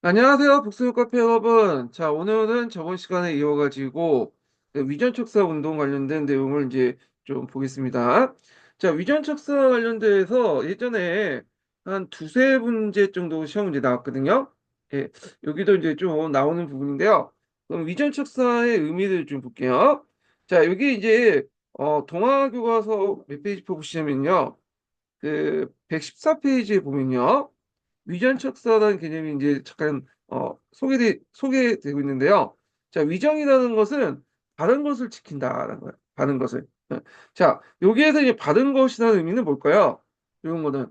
안녕하세요, 북스육 카페 여러분. 자, 오늘은 저번 시간에 이어가지고 위전 척사 운동 관련된 내용을 이제 좀 보겠습니다. 자, 위전 척사 관련돼서 예전에 한 두세 문제 정도 시험 문제 나왔거든요. 예, 여기도 이제 좀 나오는 부분인데요. 그럼 위전 척사의 의미를 좀 볼게요. 자, 여기 이제 동아 교과서 몇 페이지 보시면요. 그 114페이지에 보면요. 위전척사라는 개념이 이제 잠깐 소개되고 있는데요. 자, 위정이라는 것은 바른 것을 지킨다라는 거예요. 바른 것을. 자, 여기에서 이제 바른 것이라는 의미는 뭘까요? 이런 거는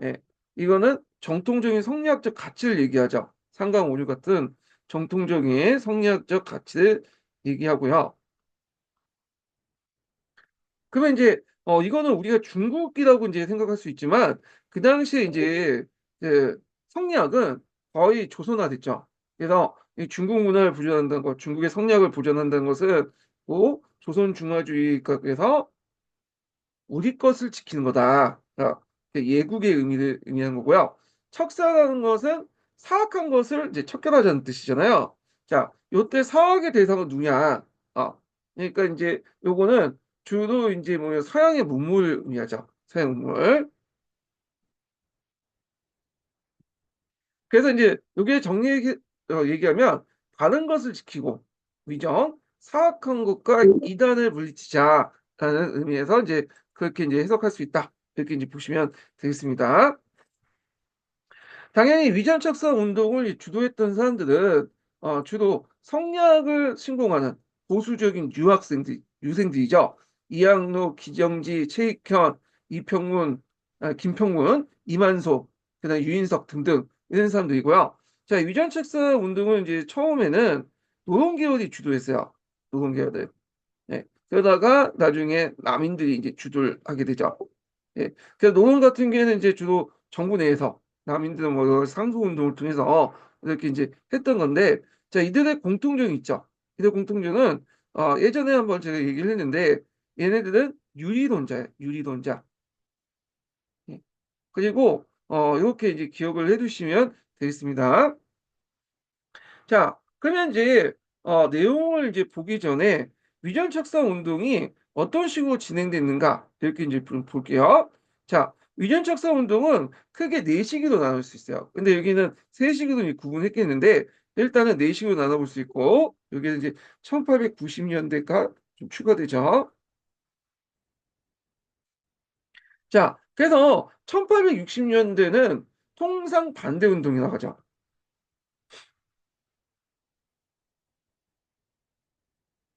예, 이거는 정통적인 성리학적 가치를 얘기하죠. 상강오류 같은 정통적인 성리학적 가치를 얘기하고요. 그러면 이제 이거는 우리가 중국이라고 이제 생각할 수 있지만 그 당시에 이제 그 성리학은 거의 조선화됐죠. 그래서 이 중국 문화를 보존한다는 것, 중국의 성리학을 보존한다는 것은 뭐 조선 중화주의에서 우리 것을 지키는 거다. 그러니까 예국의 의미를 의미하는 거고요. 척사라는 것은 사악한 것을 이제 척결하자는 뜻이잖아요. 자, 요때 사악의 대상은 누구냐? 그러니까 이제 요거는 주로 이제 뭐 서양의 문물 의미하죠. 서양 문물. 그래서 이제 요게 얘기하면 바른 것을 지키고 위정, 사악한 것과 이단을 물리치자라는 의미에서 이제 그렇게 이제 해석할 수 있다. 이렇게 이제 보시면 되겠습니다. 당연히 위장착사 운동을 주도했던 사람들은 주로 성리학을 신봉하는 보수적인 유생들이죠. 이항로, 기정지, 최익현, 이평문, 김평문, 이만소, 그다음 유인석 등등 이런 사람들이고요. 자, 위장착사 운동은 이제 처음에는 노동 계열이 주도했어요. 노동 계열들. 예. 그러다가 나중에 남인들이 이제 주도를 하게 되죠. 예. 그래서 노동 같은 경우에는 이제 주로 정부 내에서 남인들 뭐 상소 운동을 통해서 이렇게 이제 했던 건데, 자, 이들의 공통점이 있죠. 이들 공통점은 예전에 한번 제가 얘기를 했는데 얘네들은 유리론자예요. 유리론자. 예. 그리고 이렇게 이제 기억을 해두시면 되겠습니다. 자, 그러면 이제 내용을 이제 보기 전에 위전 척사 운동이 어떤 식으로 진행됐는가 이렇게 이제 볼게요. 자, 위전 척사 운동은 크게 네 시기로 나눌 수 있어요. 근데 여기는 세 시기로 이제 구분했겠는데 일단은 네 시기로 나눠볼 수 있고 여기는 이제 1890년대가 좀 추가되죠. 자, 그래서 1860년대는 통상 반대 운동이 나가죠.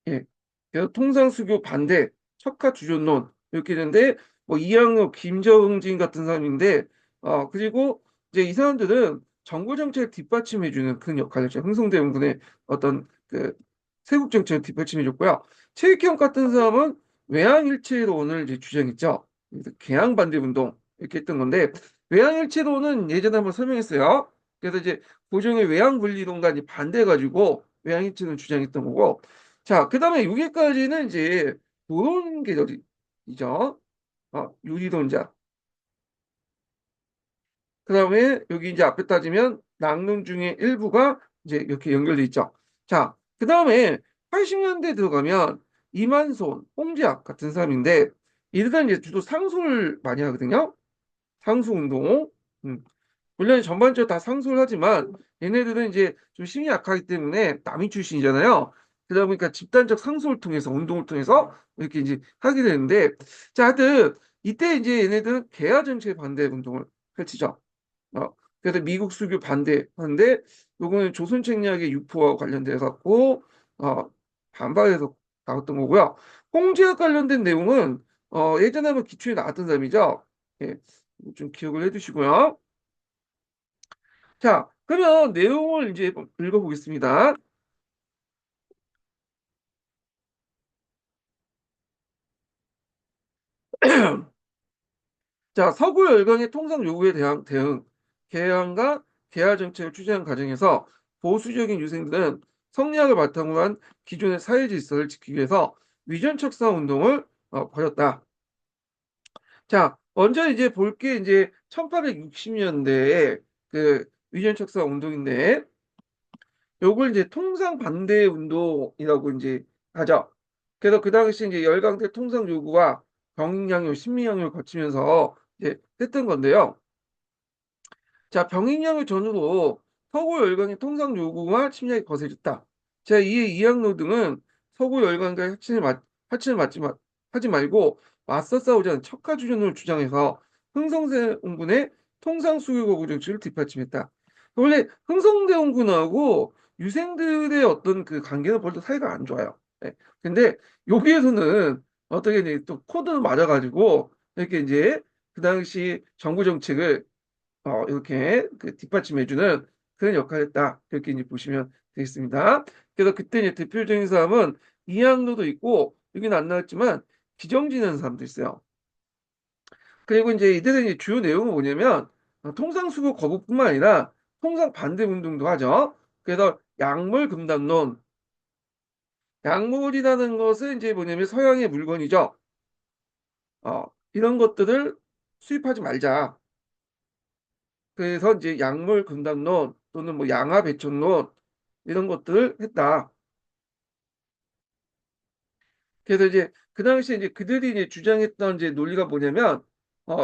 예. 그래서 통상수교 반대, 척화 주존론 이렇게 되는데 뭐 이항로, 김정진 같은 사람인데 그리고 이제 이 사람들은 정부 정책을 뒷받침해주는 그런 역할을 했죠. 흥성대원군의 어떤 그 세국 정책을 뒷받침해줬고요. 최익형 같은 사람은 외항일체론을 이제 주장했죠. 그래서 개항 반대 운동 이렇게 했던 건데 외항일체론은 예전에 한번 설명했어요. 그래서 이제 고종의 외항 분리론과 이제 반대해가지고 외항일체론 주장했던 거고. 자, 그 다음에 6위까지는 이제 노론 계열이죠. 유리론자. 그 다음에 여기 이제 앞에 따지면 낙론 중에 일부가 이제 이렇게 연결돼 있죠. 자, 그 다음에 80년대 들어가면 이만손, 홍지학 같은 사람인데 이들은 이제 주로 상소를 많이 하거든요. 상소 운동. 음. 물론 전반적으로 다 상소를 하지만 얘네들은 이제 좀 힘이 약하기 때문에 남이 출신이잖아요. 그러다 보니까 집단적 상소를 통해서 운동을 통해서 이렇게 이제 하게 되는데 자, 하여튼 이때 이제 얘네들은 개화 정책 반대 운동을 펼치죠. 그래서 미국 수교 반대하는데 요거는 조선 책략의 유포와 관련돼 갖고 반발해서 나왔던 거고요. 홍제와 관련된 내용은 예전에 한번 기초에 나왔던 사람이죠. 예, 좀 기억을 해두시고요. 자, 그러면 내용을 이제 읽어보겠습니다. 자, 서구 열강의 통상 요구에 대한 대응, 개항과 개화 정책을 추진한 과정에서 보수적인 유생들은 성리학을 바탕으로 한 기존의 사회 질서를 지키기 위해서 위전 척사 운동을 벌였다. 자, 먼저 이제 볼 게 이제 1860년대에 그 위전 척사 운동인데, 요걸 이제 통상 반대 운동이라고 이제 하죠. 그래서 그 당시 이제 열강대 통상 요구와 병익양요, 신민양요를 거치면서 이제 했던 건데요. 자, 병익양요 전후로 서구 열강의 통상 요구와 침략이 거세졌다. 자, 이에 이항로 등은 서구 열강과 합친을 하지 말고 맞서 싸우자는 척가주전을 주장해서 흥성대원군의 통상 수교 거부 정책을 뒷받침했다. 원래 흥성대원군하고 유생들의 어떤 그 관계는 별로 사이가 안 좋아요. 네. 근데 여기에서는 어떻게 이제 또 코드를 맞아가지고 이렇게 이제 그 당시 정부 정책을 이렇게 그 뒷받침해주는 그런 역할을 했다. 이렇게 이제 보시면 되겠습니다. 그래서 그때 이제 대표적인 사람은 이항로도 있고, 여기는 안 나왔지만, 기정진이라는 사람도 있어요. 그리고 이제 이들의 이제 주요 내용은 뭐냐면, 통상수교 거부뿐만 아니라 통상 반대 운동도 하죠. 그래서 약물 금단론, 약물이라는 것은 이제 뭐냐면 서양의 물건이죠. 이런 것들을 수입하지 말자. 그래서 이제 약물 금단론 또는 뭐 양화 배천론 이런 것들을 했다. 그래서 이제 그 당시에 이제 그들이 이제 주장했던 이제 논리가 뭐냐면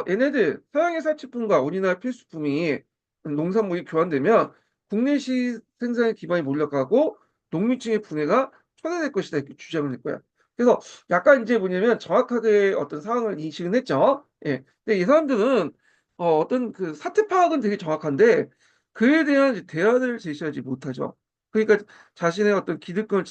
얘네들 서양의 사치품과 우리나라 필수품이 농산물이 교환되면 국내시 생산의 기반이 몰락하고 농민층의 분해가 초래될 것이다 이렇게 주장을 할 거야. 그래서 약간 이제 뭐냐면 정확하게 어떤 상황을 인식은 했죠. 예. 근데 이 사람들은 어떤 그 사태 파악은 되게 정확한데 그에 대한 이제 대안을 제시하지 못하죠. 그러니까 자신의 어떤 기득권을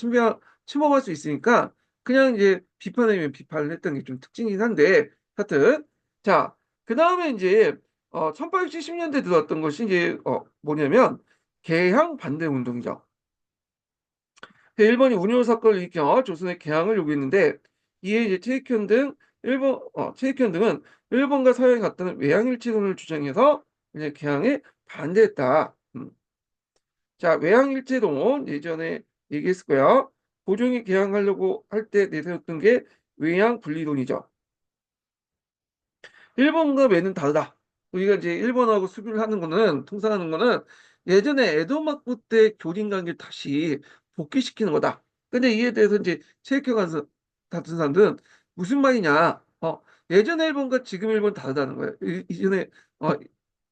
침범할 수 있으니까 그냥 이제 비판하면 비판을 했던 게 좀 특징이긴 한데, 하여튼. 자, 그 다음에 이제, 1870년대 들어왔던 것이 이제, 뭐냐면, 개항 반대 운동이죠. 일본이 운요 사건을 일으켜 조선의 개항을 요구했는데, 이에 이제 체익현 등은 일본과 서양이 갖다는 외양일체론을 주장해서 이제 개항에 반대했다. 자, 외양일체론 예전에 얘기했을 거야. 고종이 개항하려고 할 때 내세웠던 게 외양분리론이죠. 일본과 외는 다르다. 우리가 이제 일본하고 수교를 하는 거는 통상하는 거는 예전에 에도막부 때 교린 관계를 다시 복귀시키는 거다. 근데 이에 대해서 이제 체육회 가서 같은 사람들은 무슨 말이냐? 예전의 일본과 지금 일본 다르다는 거예요. 이전에 어,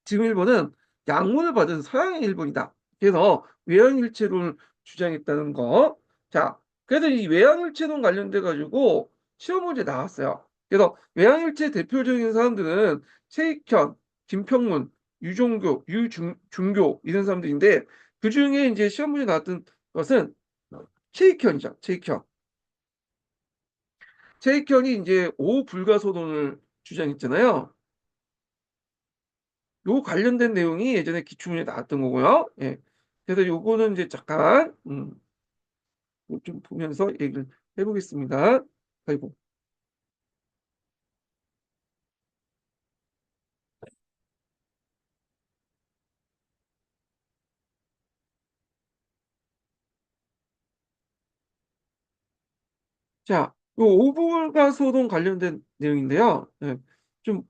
지금 일본은 양문을 받은 서양의 일본이다. 그래서 외양일체론을 주장했다는 거. 자, 그래서 이 외양일체론 관련돼 가지고 시험 문제 나왔어요. 그래서 외양일체 대표적인 사람들은 최익현, 김평문, 유종교, 유중교 이런 사람들인데 그 중에 이제 시험 문제 나왔던 것은 최익현이죠. 최익현. 최익현이 이제 오불가소론을 주장했잖아요. 요 관련된 내용이 예전에 기출문제 나왔던 거고요. 예. 그래서 요거는 이제 잠깐 좀 보면서 얘기를 해보겠습니다. 아이고. 자, 요 오불가소론 관련된 내용인데요. 예. 좀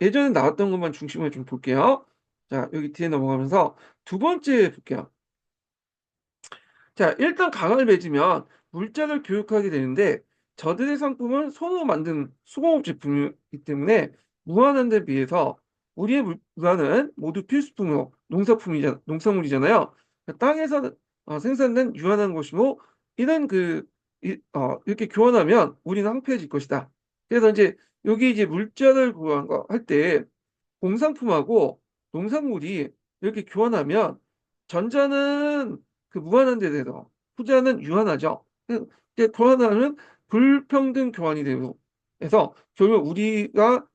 예전에 나왔던 것만 중심으로 좀 볼게요. 자, 여기 뒤에 넘어가면서 두 번째 볼게요. 자, 일단 강을 맺으면 물자를 교육하게 되는데 저들의 상품은 손으로 만든 수공업 제품이기 때문에 무한한 데 비해서 우리의 물건은 모두 필수품으로 농산물이잖아요. 땅에서 생산된 유한한 것이고 이런 이렇게 교환하면 우리는 황폐해질 것이다. 그래서 이제 여기 이제 물자를 구한 거 할 때 공산품하고 농산물이 이렇게 교환하면 전자는 그 무한한 데 대해서 후자는 유한하죠. 이제 교환하면 불평등 교환이 되고 해서 결국 우리가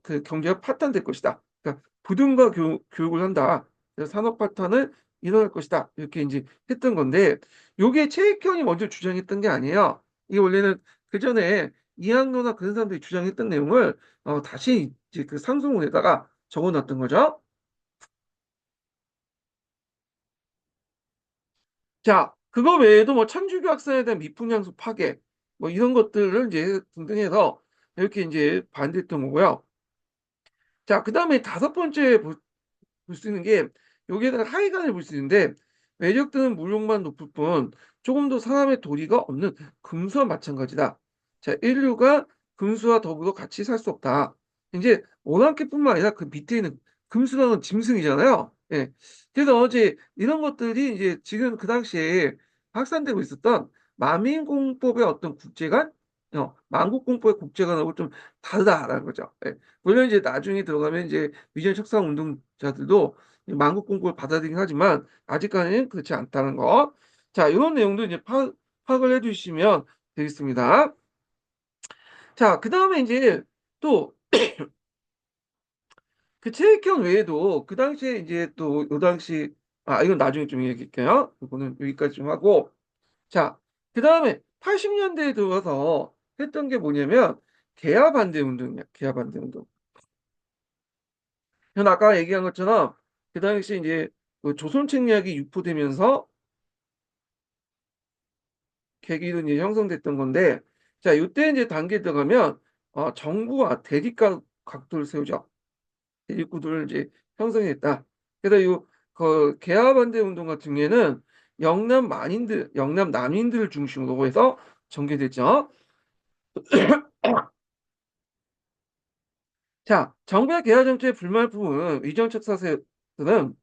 그 경제가 파탄될 것이다. 그러니까 부등가 교육을 한다. 그래서 산업 파탄을 일어날 것이다. 이렇게 이제 했던 건데 요게 최익현이 먼저 주장했던 게 아니에요. 이게 원래는 그 전에 이항로나 그런 사람들이 주장했던 내용을 다시 이제 그 상소문에다가 적어놨던 거죠. 자, 그거 외에도 뭐 천주교 학생에 대한 미풍양수 파괴, 뭐 이런 것들을 이제 등등 해서 이렇게 이제 반대했던 거고요. 자, 그 다음에 다섯 번째 볼 수 있는 게 여기에다가 하이간을 볼 수 있는데 외적들은 물욕만 높을 뿐 조금 더 사람의 도리가 없는 금수와 마찬가지다. 자, 인류가 금수와 더불어 같이 살 수 없다. 이제 오랑캐뿐만 아니라 그 밑에 있는 금수라는 짐승이잖아요. 예. 그래서 이제 이런 것들이 이제 지금 그 당시에 확산되고 있었던 만민공법의 어떤 국제관, 만국공법의 국제관하고 좀 다르다라는 거죠. 예. 물론 이제 나중에 들어가면 이제 위전 척상 운동자들도 만국공법을 받아들이긴 하지만 아직까지는 그렇지 않다는 거. 자, 이런 내용도 이제 파악을 해주시면 되겠습니다. 자, 그 다음에 이제 또 그 체육형 외에도 그 당시에 이제 또 요 당시 이건 나중에 좀 얘기할게요. 이거는 여기까지 좀 하고 자, 그 다음에 80년대에 들어와서 했던 게 뭐냐면 개화 반대 운동이야. 개화 반대 운동. 전 아까 얘기한 것처럼 그 당시 이제 그 조선 책략이 유포되면서 계기로 이제 형성됐던 건데, 자, 이때 이제 단계에 들어가면, 정부와 각도를 세우죠. 대립구도를 이제 형성했다. 그래서 그 개화반대 운동 같은 경우에는 영남 남인들을 중심으로 해서 전개됐죠. 자, 정부의 개화 정책에 불만 부분 위정책 사세들은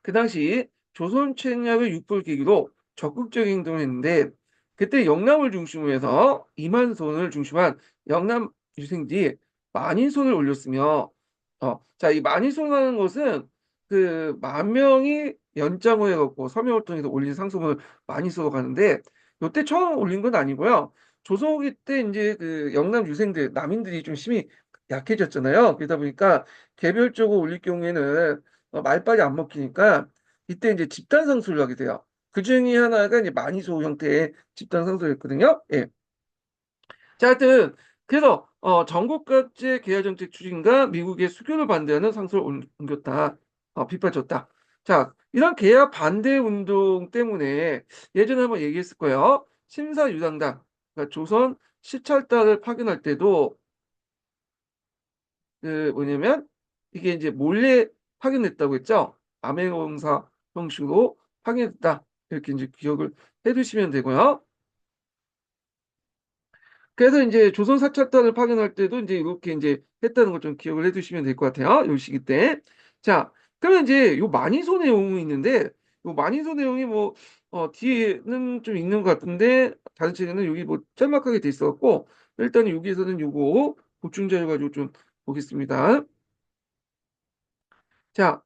그 당시 조선 책략의 육볼 계기로 적극적인 행동을 했는데 그때 영남을 중심으로 해서 이만손을 중심한 영남 유생지 만인손을 올렸으며 자, 이 만인손이라는 것은 그 만 명이 연장을 해갖고 서명을 통해서 올린 상소문을 만인소로 가는데 요때 처음 올린 건 아니고요. 조선 후기 때 이제 그 영남 유생들 남인들이 좀 힘이 약해졌잖아요. 그러다 보니까 개별적으로 올릴 경우에는 말빨이 안 먹히니까 이때 이제 집단 상소를 하게 돼요. 그 중에 하나가 이제 만이소 형태의 집단 상소였거든요. 예. 자, 하여튼 그래서 전국 각지의 개화 정책 추진과 미국의 수교를 반대하는 상소를 옮겼다. 비판했다. 자, 이런 개화 반대 운동 때문에 예전에 한번 얘기했을 거예요. 신사유당당, 그러니까 조선 시찰단을 파견할 때도 그 뭐냐면 이게 이제 몰래 파견됐다고 했죠. 암행어사 형식으로 파견됐다. 이렇게 이제 기억을 해두시면 되고요. 그래서 이제 조선 사찰단을 파견할 때도 이제 이렇게 이제 했다는 걸 좀 기억을 해두시면 될 것 같아요. 요 시기 때. 자, 그러면 이제 요 만이소 내용이 있는데 요 만이소 내용이 뭐 뒤에는 좀 있는 것 같은데 다른 책에는 여기 뭐 짤막하게 돼 있어갖고 일단 여기에서는 요거 보충 자료 가지고 좀 보겠습니다. 자,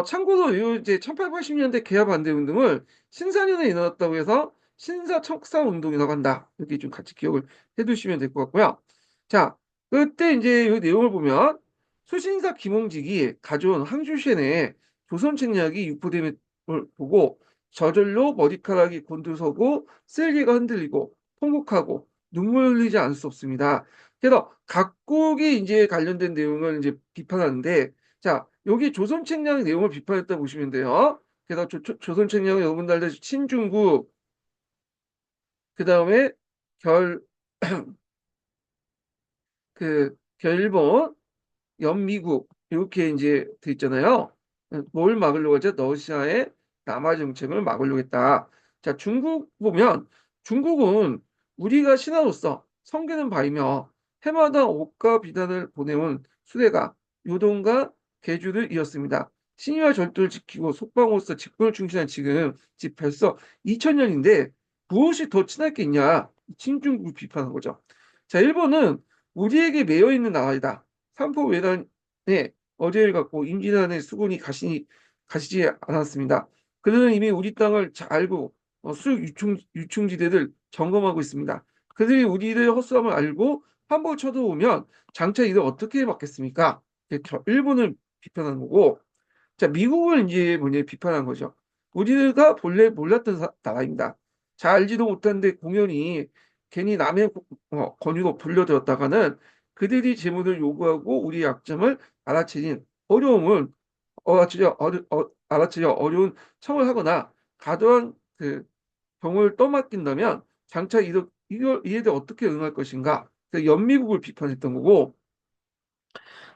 참고로 요 이제 1880년대 개화 반대 운동을 신사년에 일어났다고 해서 신사척사 운동이라고 한다. 이렇게 좀 같이 기억을 해두시면 될 것 같고요. 자, 그때 이제 이 내용을 보면 수신사 김홍직이 가져온 항쇼시에 조선 책략이 유포됨을 보고 저절로 머리카락이 곤두서고 쓸개가 흔들리고 통곡하고 눈물 흘리지 않을 수 없습니다. 그래서 각국이 이제 관련된 내용을 이제 비판하는데 자, 여기 조선책략 내용을 비판했다 보시면 돼요. 그래서 조선 책략은 여러분들 알다시피 친중국, 그 다음에 결, 결일본, 연미국, 이렇게 이제 돼 있잖아요. 뭘 막으려고 하죠? 러시아의 남하 정책을 막으려고 했다. 자, 중국 보면 중국은 우리가 신하로서 섬기는 바이며 해마다 옷과 비단을 보내온 수레가 요동과 계주를 이었습니다. 신의와 절도를 지키고 속방으로서 직분을 충실한 지금 벌써 2000년인데 무엇이 더 친할 게 있냐? 친중국을 비판한 거죠. 자, 일본은 우리에게 매여 있는 나라이다. 삼포 외단에 어제를 갖고 임진왜란의 수군이 가시지 않았습니다. 그들은 이미 우리 땅을 잘 알고 수륙 유충지대를 점검하고 있습니다. 그들이 우리의 헛수함을 알고 한번 쳐들어오면 장차 이를 어떻게 막겠습니까? 일본을 비판하는 거고, 자, 미국을 이제 뭐냐 비판한 거죠. 우리가 본래 몰랐던 나라입니다. 잘 알지도 못하는데 공연히 괜히 남의 권유로 불려들었다가는 그들이 재물을 요구하고 우리의 약점을 알아채린 어려움을 알아채려 어려운 청을 하거나 과도한 그 병을 떠맡긴다면 장차 이에 대해 어떻게 응할 것인가? 연미국을 비판했던 거고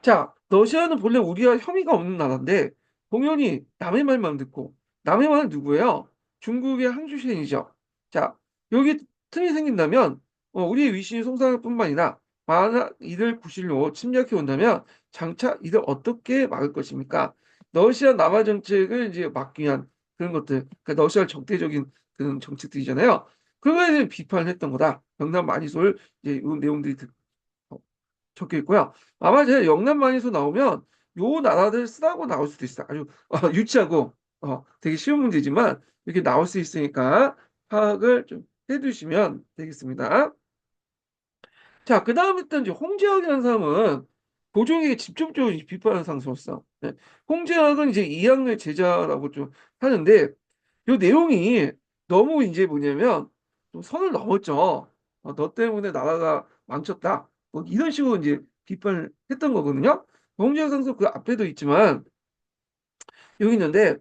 자, 러시아는 본래 우리와 혐의가 없는 나라인데 공연히 남의 말만 듣고 남해완은 누구예요? 중국의 항주시인이죠. 자, 여기 틈이 생긴다면 우리의 위신이 송상할 뿐만 아니라 만약 이들 구실로 침략해 온다면 장차 이들 어떻게 막을 것입니까? 러시아 남하 정책을 이제 막기 위한 그런 것들, 그러니까 러시아 적대적인 그런 정책들이잖아요. 그거에 대한 비판을 했던 거다. 영남 마니솔 이제 이 내용들이 적혀 있고요. 아마 제가 영남 마니소 나오면 요 나라들 쓰라고 나올 수도 있어요. 아주 유치하고 되게 쉬운 문제지만 이렇게 나올 수 있으니까 파악을 좀 해두시면 되겠습니다. 자, 그 다음에 또 이제 홍제학이라는 사람은 고종에게 직접적으로 비판하는 상소였어. 네. 홍제학은 이제 이학의 제자라고 좀 하는데 요 내용이 너무 이제 뭐냐면 좀 선을 넘었죠. 너 때문에 나라가 망쳤다. 뭐 이런 식으로 이제 비판을 했던 거거든요. 홍제학 상소 그 앞에도 있지만 여기 있는데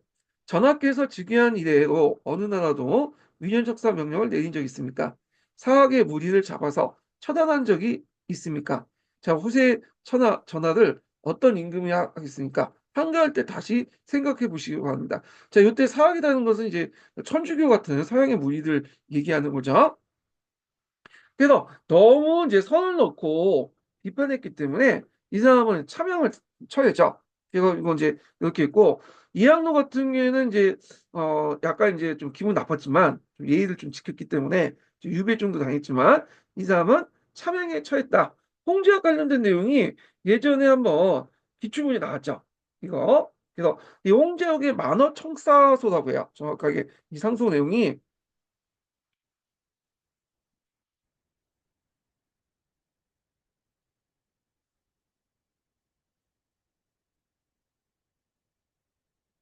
전하께서 즉위한 이래로 어느 나라도 위년척사 명령을 내린 적이 있습니까? 사학의 무리를 잡아서 처단한 적이 있습니까? 자, 후세 전하를 어떤 임금이 하겠습니까? 한가할 때 다시 생각해 보시기 바랍니다. 자, 이때 사학이라는 것은 이제 천주교 같은 서양의 무리들 얘기하는 거죠. 그래서 너무 이제 선을 넣고 비판했기 때문에 이 사람은 차명을 처했죠. 그래서 이거 이제 이렇게 있고 이학로 같은 경우에는 이제 약간 이제 좀 기분 나빴지만 좀 예의를 좀 지켰기 때문에 좀 유배 정도 당했지만 이 사람은 차명에 처했다. 홍제와 관련된 내용이 예전에 한번 기출문이 나왔죠. 이거 그래서 이 홍제역의 만어청사소라고 해요. 정확하게 이 상소 내용이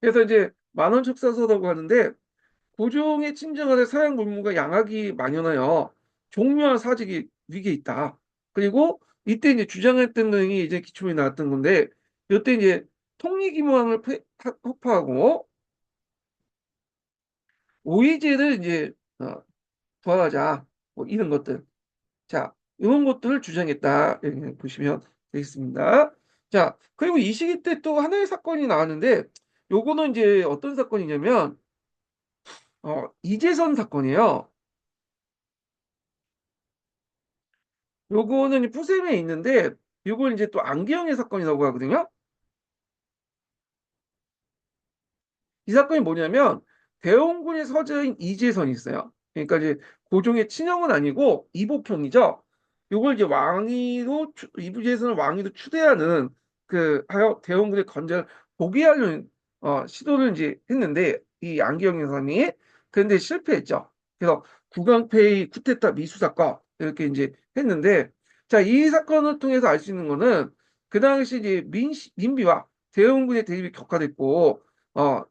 그래서 이제 만원척사소라고 하는데 고종의 친정 아래 서양 문무가 양악이 만연하여 종묘한 사직이 위기에 있다. 그리고 이때 이제 주장했던 내용이 이제 기초에 나왔던 건데 이때 이제 통리기무왕을 폭파하고 오이제를 이제 부활하자 뭐 이런 것들. 자, 이런 것들을 주장했다. 이렇게 보시면 되겠습니다. 자, 그리고 이 시기 때 또 하나의 사건이 나왔는데 요거는 이제 어떤 사건이냐면 이재선 사건이에요. 요거는 푸셈에 있는데 요걸 이제 또 안기영의 사건이라고 하거든요. 이 사건이 뭐냐면 대원군의 서재인 이재선이 있어요. 그러니까 이제 고종의 친형은 아니고 이복형이죠. 요걸 이제 왕위로 이재선을 왕위로 추대하는 그 하여 대원군의 건재를 포기하려는 시도를 이제 했는데 이 안기영 여사님이 그런데 실패했죠. 그래서 구강페이 쿠데타 미수 사건 이렇게 이제 했는데 자, 이 사건을 통해서 알 수 있는 거는 그 당시 이제 민비와 대원군의 대립이 격화됐고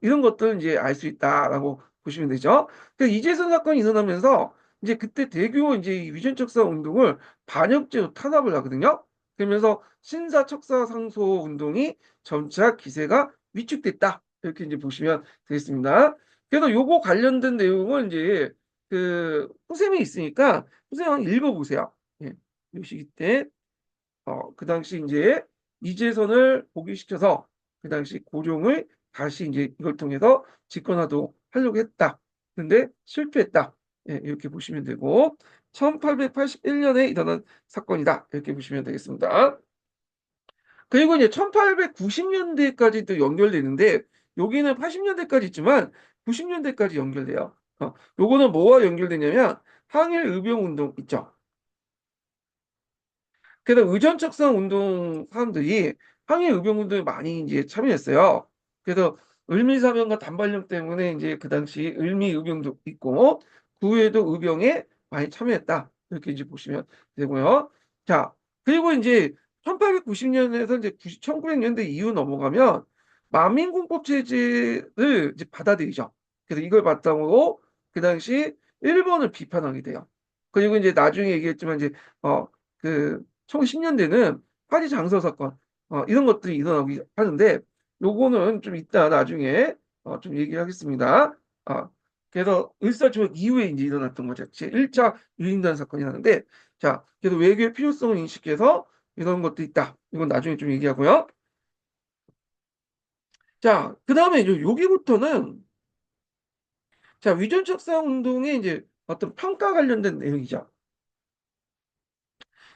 이런 것들 이제 알 수 있다라고 보시면 되죠. 그 이재선 사건이 일어나면서 이제 그때 대규모 이제 이 위전척사 운동을 반역죄로 탄압을 하거든요. 그러면서 신사척사 상소 운동이 점차 기세가 위축됐다. 이렇게 이제 보시면 되겠습니다. 그래서 요거 관련된 내용은 이제 그 후셈이 있으니까 후셈 한번 읽어보세요. 예, 요 시기 때 그 당시 이제 이재선을 복위시켜서 그 당시 고종을 다시 이제 이걸 통해서 집권하도록 하려고 했다. 근데 실패했다. 예, 이렇게 보시면 되고 1881년에 일어난 사건이다. 이렇게 보시면 되겠습니다. 그리고 이제 1890년대까지도 연결되는데 여기는 80년대까지 있지만 90년대까지 연결돼요. 요거는 뭐와 연결되냐면 항일 의병 운동 있죠. 그래서 의전척산 운동 사람들이 항일 의병 운동에 많이 이제 참여했어요. 그래서 을미사병과 단발령 때문에 이제 그 당시 을미 의병도 있고 그 외에도 의병에 많이 참여했다. 이렇게 이제 보시면 되고요. 자, 그리고 이제 1890년에서 이제 1900년대 이후 넘어가면 만민공법 체제를 이제 받아들이죠. 그래서 이걸 바탕으로 그 당시 일본을 비판하게 돼요. 그리고 이제 나중에 얘기했지만 이제 그 1910년대는 파리 장서 사건 이런 것들이 일어나기 하는데 요거는 좀 이따 나중에 좀 얘기하겠습니다. 그래서 을사조약 이후에 이제 일어났던 거죠. 제1차 유린단 사건이 하는데 자, 그래서 외교의 필요성을 인식해서 이런 것도 있다. 이건 나중에 좀 얘기하고요. 자, 그 다음에 여기부터는 자, 위전척사 운동의 이제 어떤 평가 관련된 내용이죠.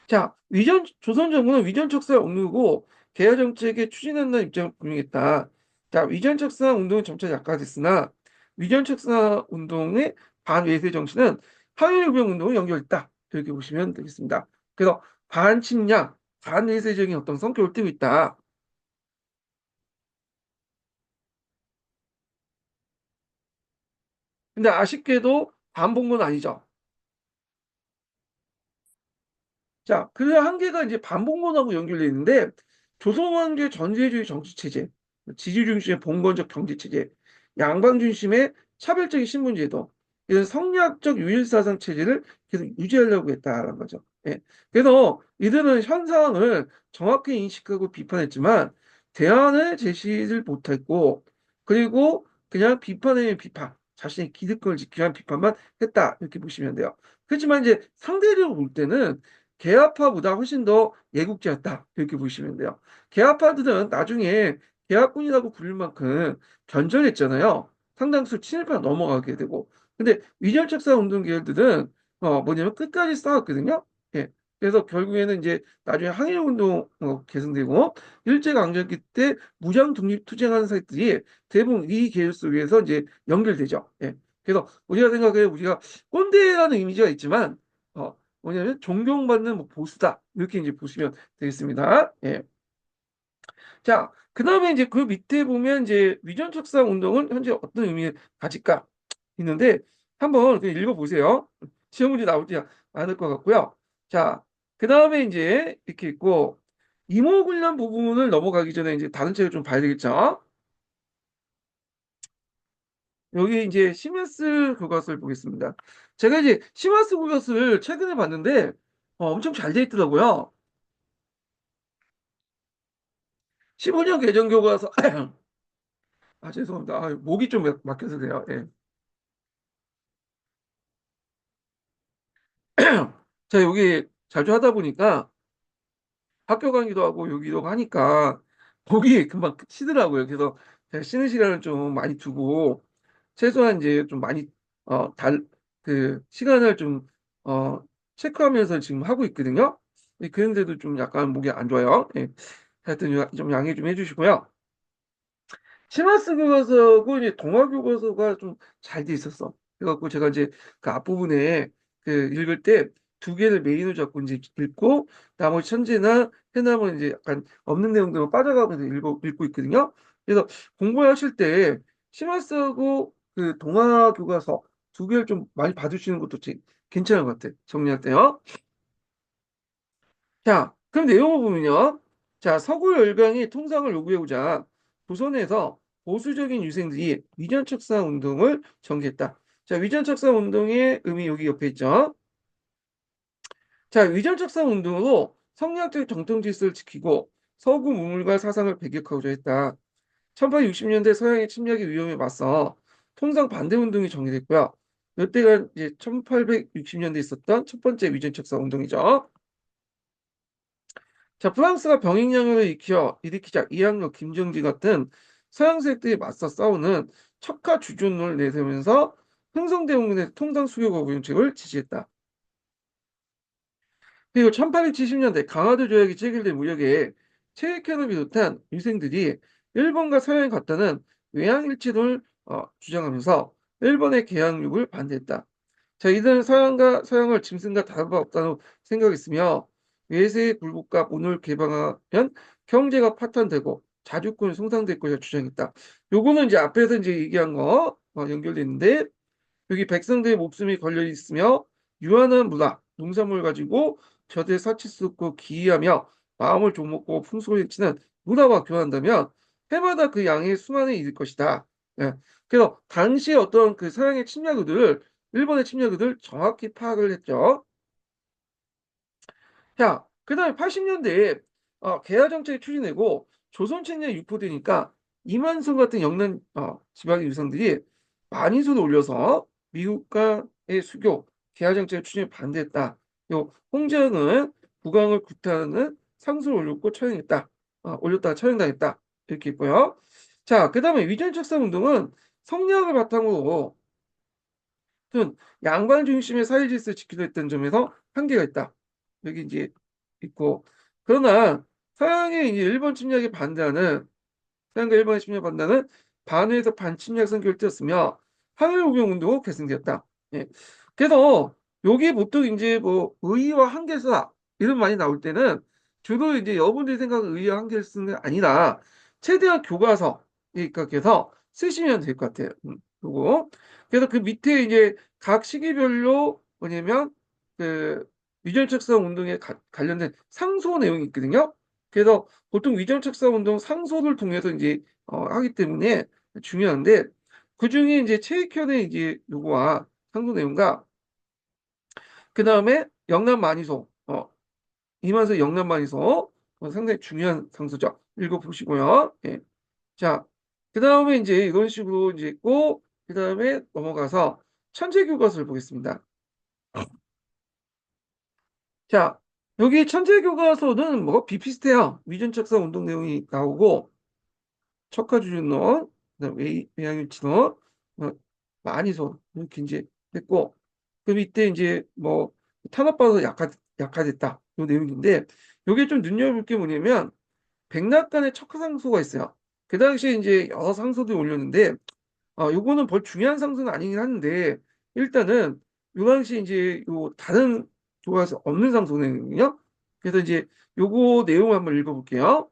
자, 조선 정부는 위전척사 운동이고 개화 정책에 추진한다는 입장을 분명했다. 자, 위전척사 운동은 점차 약화됐으나 위전척사 운동의 반외세 정신은 항일구병 운동을 연결했다. 이렇게 보시면 되겠습니다. 그래서 반침략, 반외세적인 어떤 성격을 띠고 있다. 근데 아쉽게도 반봉건 아니죠. 자, 그 한계가 이제 반봉건하고 연결되어 있는데 조선왕조의 전제주의 정치체제, 지주 중심의 봉건적 경제체제, 양방 중심의 차별적인 신분제도, 이런 성리학적 유일사상 체제를 계속 유지하려고 했다라는 거죠. 예. 그래서 이들은 현 상황을 정확히 인식하고 비판했지만 대안을 제시를 못했고, 그리고 그냥 비판의 비판, 자신의 기득권을 지키기 위한 비판만 했다 이렇게 보시면 돼요. 그렇지만 이제 상대적으로 볼 때는 개화파보다 훨씬 더 애국자였다. 이렇게 보시면 돼요. 개화파들은 나중에 개화군이라고 부를 만큼 변절했잖아요. 상당수 친일파가 넘어가게 되고. 근데 위전척사 운동 계열들은 뭐냐면 끝까지 싸웠거든요. 예. 그래서 결국에는 이제 나중에 항일운동 계승되고 일제강점기 때 무장 독립 투쟁하는 사람들이 대부분 이 계열 속에서 이제 연결되죠. 예. 그래서 우리가 생각해 우리가 꼰대라는 이미지가 있지만 뭐냐면 존경받는 뭐 보수다 이렇게 이제 보시면 되겠습니다. 예. 자, 그다음에 이제 그 밑에 보면 이제 위전척사 운동은 현재 어떤 의미를 가질까 있는데 한번 그냥 읽어보세요. 시험 문제 나오지 않을 것 같고요. 자, 그다음에 이제 이렇게 있고 이모군란 부분을 넘어가기 전에 이제 다른 책을 좀 봐야 되겠죠. 여기 이제 시메스 교과서를 보겠습니다. 제가 이제 시메스 교과서를 최근에 봤는데 엄청 잘 돼 있더라고요. 15년 개정 교과서 아 죄송합니다. 목이 좀 막혀서 그래요. 예. 제가 여기 자주 하다 보니까 학교 가기도 하고 여기도 하니까 목이 금방 쉬더라고요. 그래서 제가 쉬는 시간을 좀 많이 두고 최소한 이제 좀 많이 그 시간을 좀 어, 체크하면서 지금 하고 있거든요. 그런데도 좀 약간 목이 안 좋아요. 예. 하여튼 좀 양해 좀 해주시고요. 시마스 교과서고 이제 동화 교과서가 좀 잘 돼 있었어. 그래갖고 제가 이제 그 앞부분에 그 읽을 때 두 개를 메인으로 잡고 이제 읽고 나머지 천재나 해남은 이제 약간 없는 내용들만 빠져가면서 읽고 있거든요. 그래서 공부하실 때 시마스하고 그 동화 교과서 두 개를 좀 많이 봐주시는 것도 괜찮은 것 같아. 정리할 때요. 자, 그럼 내용을 보면요. 자, 서구 열강이 통상을 요구해오자 조선에서 보수적인 유생들이 위전척사 운동을 전개했다. 자, 위전척사 운동의 의미 여기 옆에 있죠. 자, 위전척사 운동으로 성리학적 정통 질서를 지키고 서구 문물과 사상을 배격하고자 했다. 1860년대 서양의 침략의 위험에 맞서 통상 반대 운동이 정리됐고요. 이때가 이제 1860년대에 있었던 첫 번째 위전척사 운동이죠. 자, 프랑스가 병행량을 일으키자 이항로, 김정지 같은 서양 세력들이 맞서 싸우는 척화 주존론을 내세우면서 흥성대원군의 통상 수교 거부 정책을 지지했다. 그리고 1870년대 강화도 조약이 체결된 무렵에 체익현을 비롯한 유생들이 일본과 서양에 갔다는 외항일치론을 주장하면서 일본의 개항륙을 반대했다. 자, 이들은 서양과 서양을 짐승과 다를 바 없다고 생각했으며 외세의 굴복과 문을 개방하면 경제가 파탄되고 자주권이 손상될 것이라 주장했다. 요거는 이제 앞에서 이제 얘기한 거 연결됐는데 여기 백성들의 목숨이 걸려 있으며 유한한 문화, 농산물 가지고 저들의 사치스럽고 기이하며 마음을 좀먹고 풍속을 해치는 문화와 교환한다면 해마다 그 양의 수만이 있을 것이다. 예. 그래서 당시에 어떤 그 서양의 침략우들, 일본의 침략우들 정확히 파악을 했죠. 자, 그다음에 80년대에 개화 정책이 추진되고 조선 책량이 유포되니까 이만성 같은 영남 지방의 유상들이 많이 손을 올려서 미국과의 수교 개화 정책을 추진에 반대했다. 요 홍정은 국왕을 구타하는 상소를 올렸고 처형했다. 올렸다가 처형당했다. 이렇게 있고요. 자, 그다음에 위전척사 운동은 성리학을 바탕으로 등 양반 중심의 사회 질서를 지키려 했던 점에서 한계가 있다. 여기 이제 있고. 그러나 서양의 이제 일본 침략에 반대하는 서양과 일본의 침략에 반대하는 반의에서 반침략 선교를 띄었으며 항일우병 운동은 계승되었다. 예. 그래서 여기 보통 이제 뭐 의의와 한계사 이런 말이 나올 때는 주로 이제 여러분들이 생각하는 의의와 한계사는 아니라 최대한 교과서 그래서 쓰시면 될 것 같아요. 그리고 그래서 그 밑에 이제 각 시기별로 뭐냐면 그 위전책상 운동에 관련된 상소 내용이 있거든요. 그래서 보통 위전책상 운동 상소를 통해서 이제 하기 때문에 중요한데 그 중에 이제 최익현의 이제 요구와 상소 내용과 그 다음에 영남 만이소 이만서 영남 만이소 상당히 중요한 상소죠. 읽어보시고요. 예. 자, 그 다음에 이제 이런 식으로 이제 있고 그 다음에 넘어가서 천재교과서를 보겠습니다. 자, 여기 천재교과서는 뭐 비슷해요. 위전책상 운동 내용이 나오고 척화주준론, 그다음 외양일치론, 많이 소 이렇게 이제 했고 그 밑에 이제 뭐 탄압받아서 약화됐다 이 내용인데 여기 좀 눈여볼 게 뭐냐면 백낙관의 척화상소가 있어요. 그 당시에 이제 여러 상소들이 올렸는데 요거는 별 중요한 상소는 아니긴 한데 일단은 요 당시 이제 요 다른 교과서 없는 상소거든요. 그래서 이제 요거 내용 한번 읽어볼게요.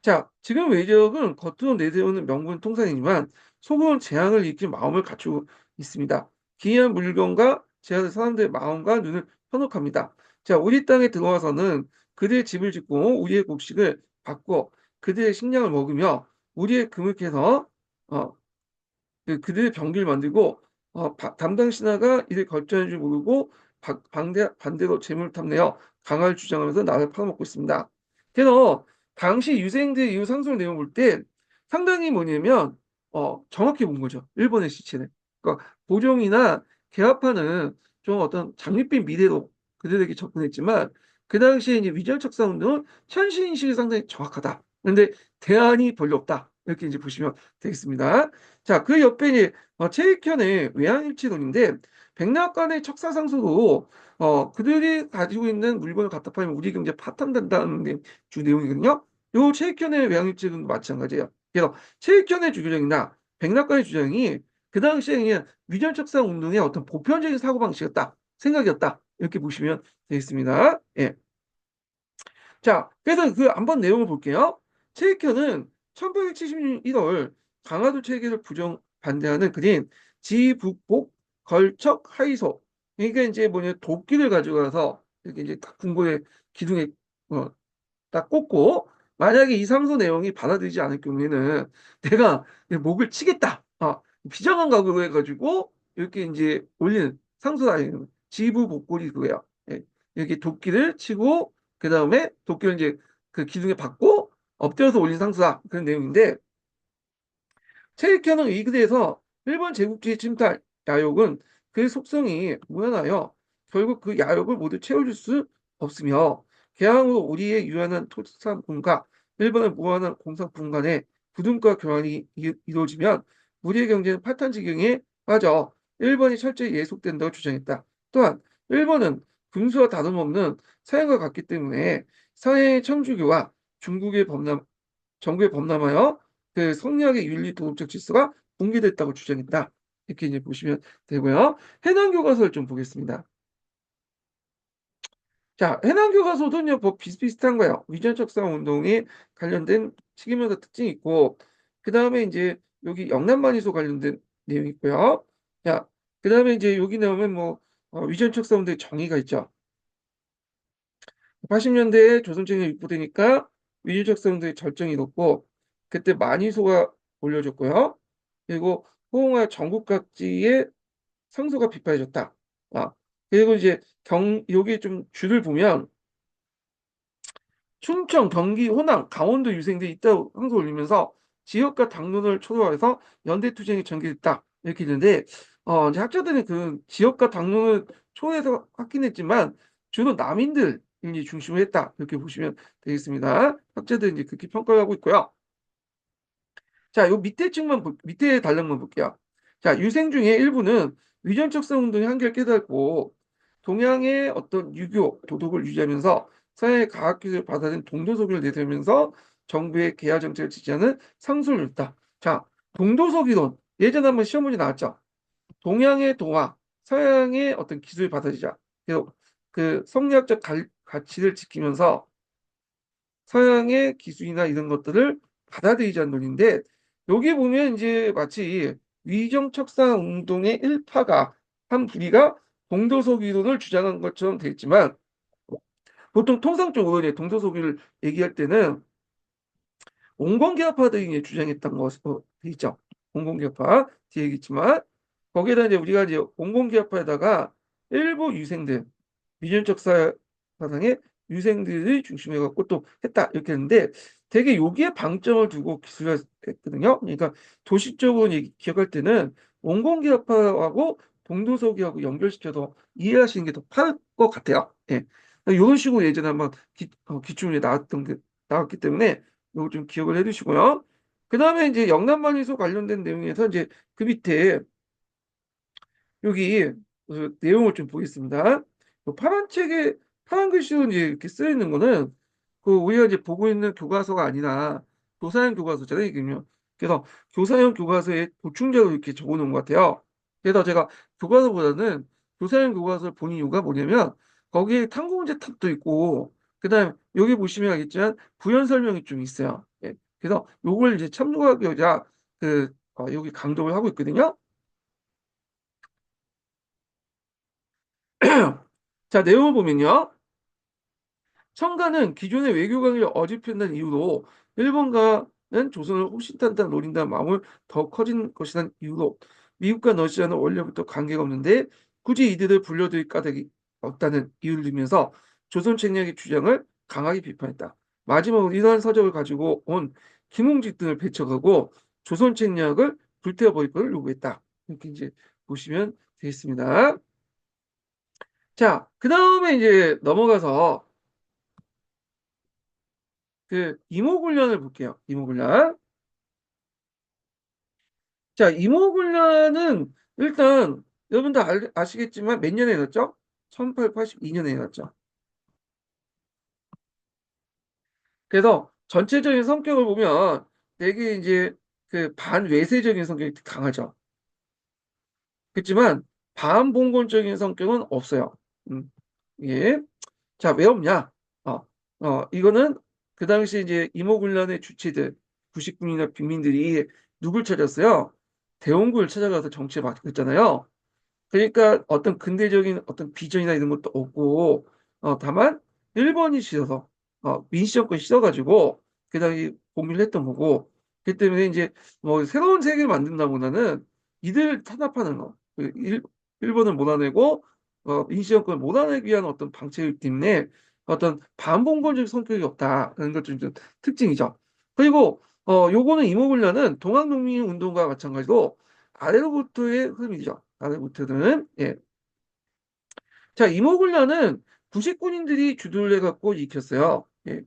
자, 지금 외적은 겉으로 내세우는 명분 통상이지만 속으로는 재앙을 일으킬 마음을 갖추고 있습니다. 기이한 물건과 제한 사람들의 마음과 눈을 현혹합니다. 자, 우리 땅에 들어와서는 그들의 집을 짓고 우리의 곡식을 받고 그들의 식량을 먹으며 우리의 금을 캐서 어, 그들의 병기를 만들고 담당 신하가 이를 결정할 줄 모르고 반대로 재물을 탐내어 강화를 주장하면서 나를 팔아먹고 있습니다. 그래서 당시 유생들 이후 상속 내용 볼 때 상당히 뭐냐면 정확히 본 거죠. 일본의 시체는. 그러니까 보종이나 개화파는 좀 어떤 장밋빛 미래로 그들에게 접근했지만 그 당시에 이제 위절척사 운동은 현실 인식이 상당히 정확하다. 그런데 대안이 별로 없다. 이렇게 이제 보시면 되겠습니다. 자, 그 옆에 이제 최익현의 외환일치론인데 백낙관의 척사상소도 그들이 가지고 있는 물건을 갖다 팔면 우리 경제 파탄된다는 게 주 내용이거든요. 요 최익현의 외환일치론도 마찬가지예요. 그래서 최익현의 주장이나 백낙관의 주장이 그 당시에 그냥 위전척사 운동의 어떤 보편적인 사고방식이었다. 생각이었다. 이렇게 보시면 되겠습니다. 예. 자, 그래서 그 한번 내용을 볼게요. 최익현은 1870년 1월 강화도 체계를 반대하는 그린 지북복 걸척 하이소. 그러니까 이제 뭐냐 도끼를 가져가서 이렇게 이제 딱 궁궐의 기둥에 어, 딱 꽂고 만약에 이 상소 내용이 받아들이지 않을 경우에는 내가 목을 치겠다. 비장한 각오로 해가지고 이렇게 이제 올리는 상소다. 지부복골이 그거야. 예. 이렇게 도끼를 치고 그 다음에 도끼를 이제 그 기둥에 박고 엎드려서 올린 상소다. 그런 내용인데 체익현은 이 글에서 일본 제국주의 침탈 야욕은 그 속성이 무한하여 결국 그 야욕을 모두 채워줄 수 없으며 개항으로 우리의 유한한 토산품과 일본의 무한한 공산품 간의 부dun과 교환이 이루어지면 우리의 경제는 파탄지경에 빠져 일본이 철저히 예속된다고 주장했다. 또한 일본은 군수와 다름없는 서양과 같기 때문에 서양의 천주교와 중국의 정부에 범람하여 그 성리학의 윤리 도덕적 질서가 붕괴됐다고 주장했다. 이렇게 이제 보시면 되고요. 해남 교과서를 좀 보겠습니다. 자, 해남 교과서도요, 뭐 비슷비슷한 거예요. 위전척상 운동에 관련된 책임론사 특징이 있고, 그 다음에 이제 여기 영남만이소 관련된 내용이 있고요. 자, 그 다음에 이제 여기 나오면 뭐 위전척상 운동의 정의가 있죠. 80년대에 조선총이 입부되니까 위주적성들의 절정이 높고 그때 만이소가 올려졌고요. 그리고 호응할 전국 각지의 상소가 비판해졌다. 아, 그리고 이제 여기 좀 줄을 보면 충청, 경기, 호남, 강원도 유생들이 있다고 항소 올리면서 지역과 당론을 초월해서 연대투쟁이 전개됐다. 이렇게 있는데 이제 학자들은 그 지역과 당론을 초월해서 하긴 했지만 주로 남인들이 중심을 했다. 이렇게 보시면 되겠습니다. 학자들은 이제 그렇게 평가를 하고 있고요. 자, 요 밑에 단락만 볼게요. 자, 유생 중에 일부는 위전척사 운동의 한계를 깨닫고 동양의 어떤 유교, 도덕을 유지하면서 서양의 과학기술을 받아들인 동도소기를 내세우면서 정부의 개화 정책을 지지하는 상소를 냈다. 자, 동도소기론. 예전에 한번 시험 문제 나왔죠. 동양의 동화, 서양의 어떤 기술을 받아들이자. 그래서 그 성리학적 가치를 지키면서 서양의 기술이나 이런 것들을 받아들이자는 논인데 여기 보면 이제 마치 위정척사 운동의 일파가 한 부리가 동도석 이론을 주장한 것처럼 되어 있지만 보통 통상적으로 이제 동도석을 얘기할 때는 온건개혁파들이 주장했던 것으로 돼 있죠. 온건개혁파 뒤에 얘기했지만 거기에다 이제 우리가 이제 온건개혁파에다가 일부 유생들 미전적 사상의 유생들을 중심으로 해갖고 또 했다 이렇게 했는데 되게 여기에 방점을 두고 기술을 했거든요. 그러니까 도식적으로 기억할 때는 온건개혁파하고 동도서기하고 연결시켜서 이해하시는 게 더 빠를 것 같아요. 예. 이런 식으로 예전에 한번 기출문제 나왔기 때문에 이거 좀 기억을 해두시고요. 그 다음에 이제 영남반의소 관련된 내용에서 이제 그 밑에 여기 그 내용을 좀 보겠습니다. 그 파란 책에 파란 글씨로 이제 이렇게 쓰여 있는 거는 그 우리가 이제 보고 있는 교과서가 아니라 교사형 교과서잖아요, 이게요. 그래서 교사형 교과서에 보충자로 이렇게 적어놓은 것 같아요. 그래서 제가 교과서보다는 교사형 교과서를 본 이유가 뭐냐면 거기에 탐구문제 탑도 있고 그다음 여기 보시면 알겠지만 부연 설명이 좀 있어요. 예. 그래서 요걸 이제 참고하고자 여기 강조를 하고 있거든요. 자, 내용을 보면요. 청가는 기존의 외교 관계를 어집힌다는 이유로 일본과는 조선을 호신탄탄 노린다는 마음을 더 커진 것이라는 이유로 미국과 러시아는 원래부터 관계가 없는데 굳이 이들을 불러들일 까닭이 없다는 이유를 들면서 조선 책략의 주장을 강하게 비판했다. 마지막으로 이러한 서적을 가지고 온 김홍직 등을 배척하고 조선 책략을 불태워버릴 것을 요구했다. 이렇게 이제 보시면 되겠습니다. 자, 그 다음에 이제 넘어가서 그 이모군란을 볼게요. 이모군란. 자, 이모군란은 일단 여러분들 아시겠지만 몇 년에 났죠? 1882년에 났죠. 그래서 전체적인 성격을 보면 되게 이제 그 반외세적인 성격이 강하죠. 그렇지만 반봉건적인 성격은 없어요. 예. 자, 왜 없냐? 어, 이거는 그 당시 이제 이모군란의 주체들, 부식군이나 빈민들이 누굴 찾았어요? 대원군을 찾아가서 정치에 맡겼잖아요. 그러니까 어떤 근대적인 어떤 비전이나 이런 것도 없고, 다만 일본이 싫어서, 민시정권이 싫어가지고, 그 당시 공유를 했던 거고, 그 때문에 이제 뭐 새로운 세계를 만든다보다는 이들 탄압하는 거, 일본을 몰아내고, 민시정권을 몰아내기 위한 어떤 방책이기 때문에 어떤 반봉건적 성격이 없다는 것좀 특징이죠. 그리고, 요거는 이모군란은 동학농민운동과 마찬가지로 아래로부터의 흐름이죠. 아래부터는 예. 자, 이모군란은 구식군인들이 주도를 해갖고 일으켰어요. 예.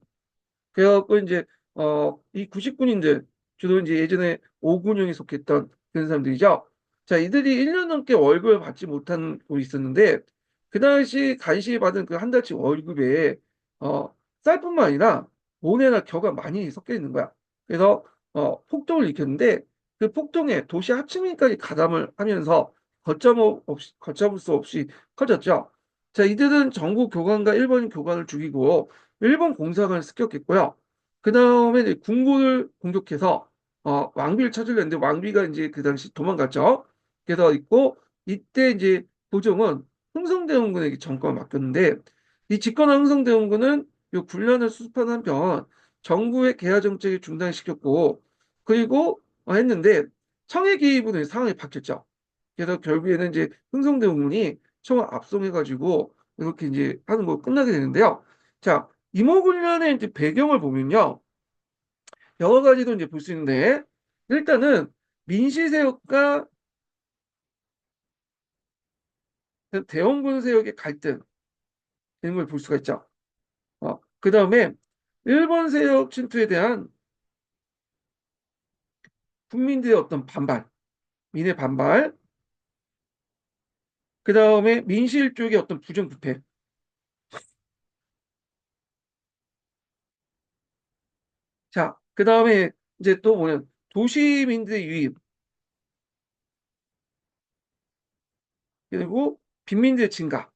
그래갖고 이제 이 구식군인들 주로 이제 예전에 오군영에 속했던 그런 사람들이죠. 자, 이들이 1년 넘게 월급을 받지 못한 곳이 있었는데 그 당시 간신히 받은 그 한 달치 월급에 쌀뿐만 아니라 모래나 겨가 많이 섞여 있는 거야. 그래서 폭동을 일으켰는데 그 폭동에 도시 하층민까지 가담을 하면서 걷잡을 수 없이 커졌죠. 자, 이들은 전국 교관과 일본 교관을 죽이고 일본 공사관을 습격했고요. 그 다음에 이제 궁궐을 공격해서 왕비를 찾으려는데 왕비가 이제 그 당시 도망갔죠. 그래서 있고 이때 이제 고종은 흥성대원군에게 정권을 맡겼는데 이 집권한 흥성대원군은 이 군란을 수습한 한편 정부의 개화 정책을 중단시켰고 그리고 했는데 청해 개입으로 상황이 바뀌었죠. 그래서 결국에는 이제 흥성대원군이 청을 압송해가지고 이렇게 이제 하는 거 끝나게 되는데요. 자, 이모군란의 이제 배경을 보면요. 여러 가지도 이제 볼 수 있는데, 일단은 민시세력과 대원군 세력의 갈등, 이런 걸 볼 수가 있죠. 그 다음에 일본 세력 침투에 대한 국민들의 어떤 반발, 민의 반발, 그 다음에 민실 쪽의 어떤 부정부패. 자, 그 다음에 이제 또 뭐냐면 도시민들의 유입, 그리고 빈민들의 증가.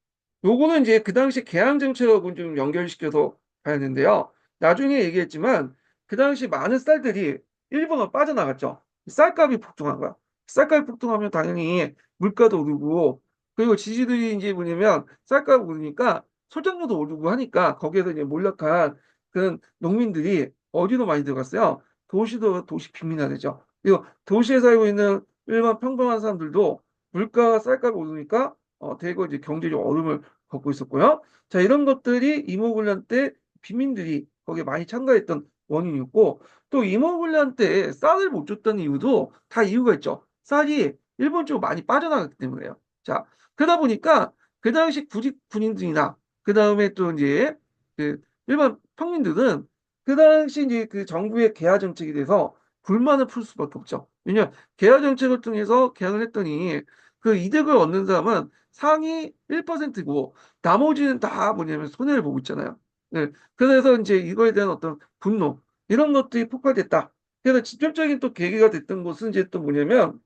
요거는 이제 그 당시 개항 정책하고 좀 연결시켜서 봐야 되는데요. 나중에 얘기했지만 그 당시 많은 쌀들이 일본으로 빠져나갔죠. 쌀값이 폭등한 거야. 쌀값이 폭등하면 당연히 물가도 오르고, 그리고 지지들이 이제 뭐냐면 쌀값 오르니까 소장료도 오르고 하니까 거기에서 이제 몰락한 그런 농민들이 어디로 많이 들어갔어요? 도시도 도시 빈민화되죠. 그리고 도시에 살고 있는 일반 평범한 사람들도 물가가 쌀값이 오르니까 대거 이제 경제적 어려움을 겪고 있었고요. 자, 이런 것들이 이모군란 때 빈민들이 거기에 많이 참가했던 원인이었고, 또 이모군란 때 쌀을 못 줬던 이유도 다 이유가 있죠. 쌀이 일본 쪽으로 많이 빠져나갔기 때문에요. 자, 그러다 보니까 그 당시 구직 군인들이나 그 다음에 또 이제 그 일반 평민들은 그 당시 이제 그 정부의 개화 정책에 대해서 불만을 풀 수밖에 없죠. 왜냐하면 개화 정책을 통해서 개항을 했더니 그 이득을 얻는 사람은 상위 1%고 나머지는 다 뭐냐면 손해를 보고 있잖아요. 네. 그래서 이제 이거에 대한 어떤 분노 이런 것들이 폭발됐다. 그래서 직접적인 또 계기가 됐던 것은 이제 또 뭐냐면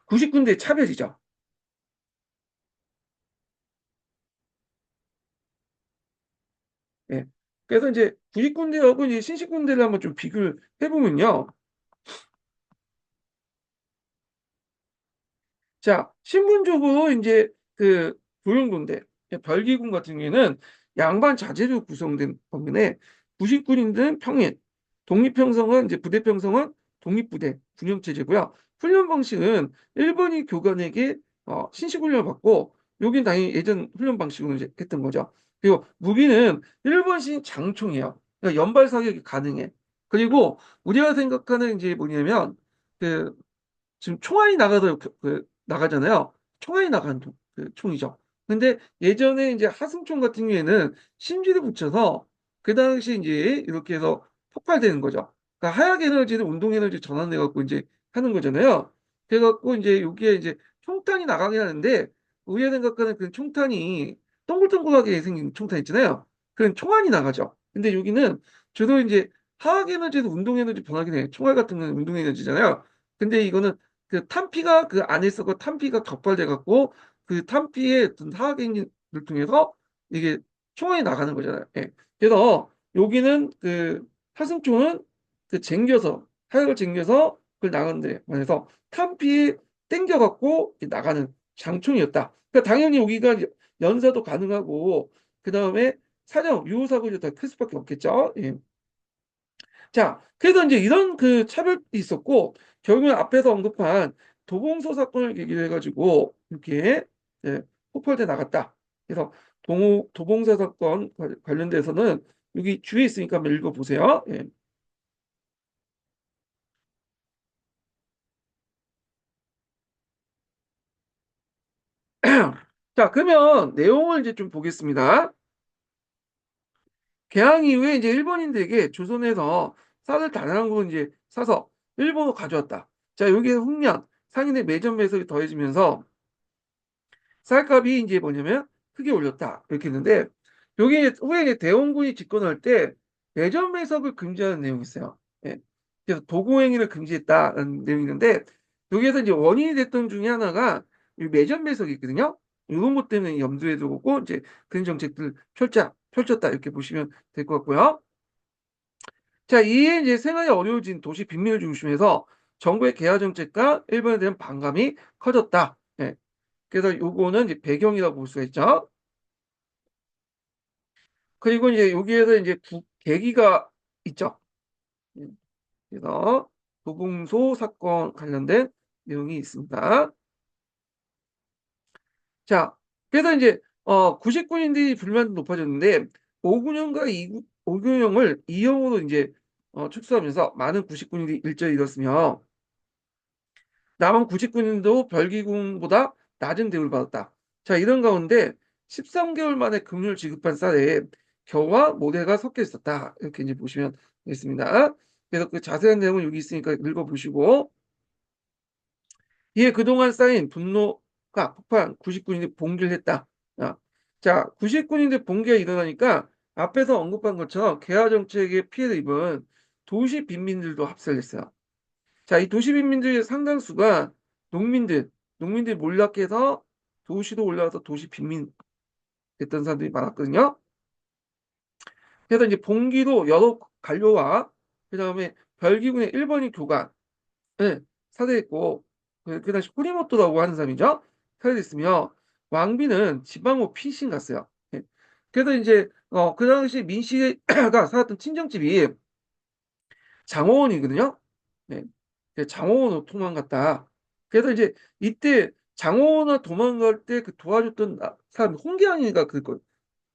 99년대 차별이죠. 예. 그래서 이제 99년대하고 이제 신식군대를 한번 좀 비교를 해보면요. 자, 신분적으로 이제 그 조용군대, 별기군 같은 경우에는 양반 자제로 구성된 범위에 부식군인들은 평일, 독립평성은 이제 부대 평성은 독립부대 군용체제고요. 훈련 방식은 일본이 교관에게 신식훈련을 받고 여긴 당연히 예전 훈련 방식으로 이제 했던 거죠. 그리고 무기는 일본식 장총이에요. 그러니까 연발 사격이 가능해. 그리고 우리가 생각하는 이제 뭐냐면 그 지금 총알이 나가잖아요. 총알이 나가는 그 총이죠. 근데 예전에 이제 하승총 같은 경우에는 심지를 붙여서 그 당시 이제 이렇게 해서 폭발되는 거죠. 그러니까 하약 에너지를 운동 에너지 전환해 갖고 이제 하는 거잖아요. 그래 갖고 이제 여기에 이제 총탄이 나가긴 하는데 우리가 생각하는 그 총탄이 동글동글하게 생긴 총탄 있잖아요. 그런 총알이 나가죠. 근데 여기는 주로 이제 화학 에너지도 운동 에너지 변하긴 해. 총알 같은 건 운동 에너지잖아요. 근데 이거는 그 탄피가 그 안에 있어 그 탄피가 적발돼 갖고 그 탄피의 어떤 화학행위를 통해서 이게 총알이 나가는 거잖아요. 예. 그래서 여기는 그 하승총은 그 쟁겨서 화약을 쟁겨서 그걸 나가는데 그래서 탄피에 땡겨 갖고 나가는 장총이었다. 그러니까 당연히 여기가 연사도 가능하고 그 다음에 사정 유효 사고도 더 클 수밖에 없겠죠. 예. 자, 그래서 이제 이런 그 차별이 있었고, 결국엔 앞에서 언급한 도봉소 사건을 계기로 해가지고, 이렇게, 예, 폭발돼 나갔다. 그래서 도봉소 사건 관련돼서는 여기 주에 있으니까 한번 읽어보세요. 예. 자, 그러면 내용을 이제 좀 보겠습니다. 개항 이후에 이제 일본인들에게 조선에서 쌀을 다량한 거 이제 사서 일본으로 가져왔다. 자, 여기에 흑련, 상인의 매점 매석이 더해지면서 쌀값이 이제 뭐냐면 크게 올렸다 이렇게 했는데 여기 이제 후에 이제 대원군이 집권할 때 매점 매석을 금지하는 내용이 있어요. 예. 그래서 도공행위를 금지했다는 내용이 있는데 여기에서 이제 원인이 됐던 중에 하나가 이 매점 매석이 있거든요. 이런 것 때문에 염두에 두고 이제 그런 정책들 펼쳤다 이렇게 보시면 될 것 같고요. 자, 이에 이제 생활이 어려워진 도시 빈민을 중심해서 정부의 개화 정책과 일본에 대한 반감이 커졌다. 예. 그래서 요거는 이제 배경이라고 볼 수가 있죠. 그리고 이제 여기에서 이제 계기가 있죠. 그래서 도봉소 사건 관련된 내용이 있습니다. 자, 그래서 이제 99년들이 불만도 높아졌는데 5군형과 5군형을 2형으로 이제 축소하면서 많은 99년들이 일제히 잃었으며 남은 99년도 별기군보다 낮은 대우를 받았다. 자, 이런 가운데 13개월 만에 금융을 지급한 쌀에 겨와 모래가 섞여 있었다. 이렇게 이제 보시면 되겠습니다. 그래서 그 자세한 내용은 여기 있으니까 읽어보시고 이에 그동안 쌓인 분노가 폭발, 99인들이 봉기를 했다. 자, 99인들 봉기가 일어나니까 앞에서 언급한 것처럼 개화 정책에 피해를 입은 도시 빈민들도 합세를 했어요. 자, 이 도시 빈민들의 상당수가 농민들 몰락해서 도시도 올라와서 도시 빈민 됐던 사람들이 많았거든요. 그래서 이제 봉기도 여러 관료와 그다음에 별기군의 일본인 교관을 사대했고 그 당시 쿠리모토라고 하는 사람이죠. 사대했으며 왕비는 지방호 피신 갔어요. 예. 그래서 이제 그 당시 민씨가 살았던 친정집이 장호원이거든요. 네. 장호원으로 도망갔다. 그래서 이제 이때 장호원으로 도망갈 때 그 도와줬던 사람이 홍계환이가 그걸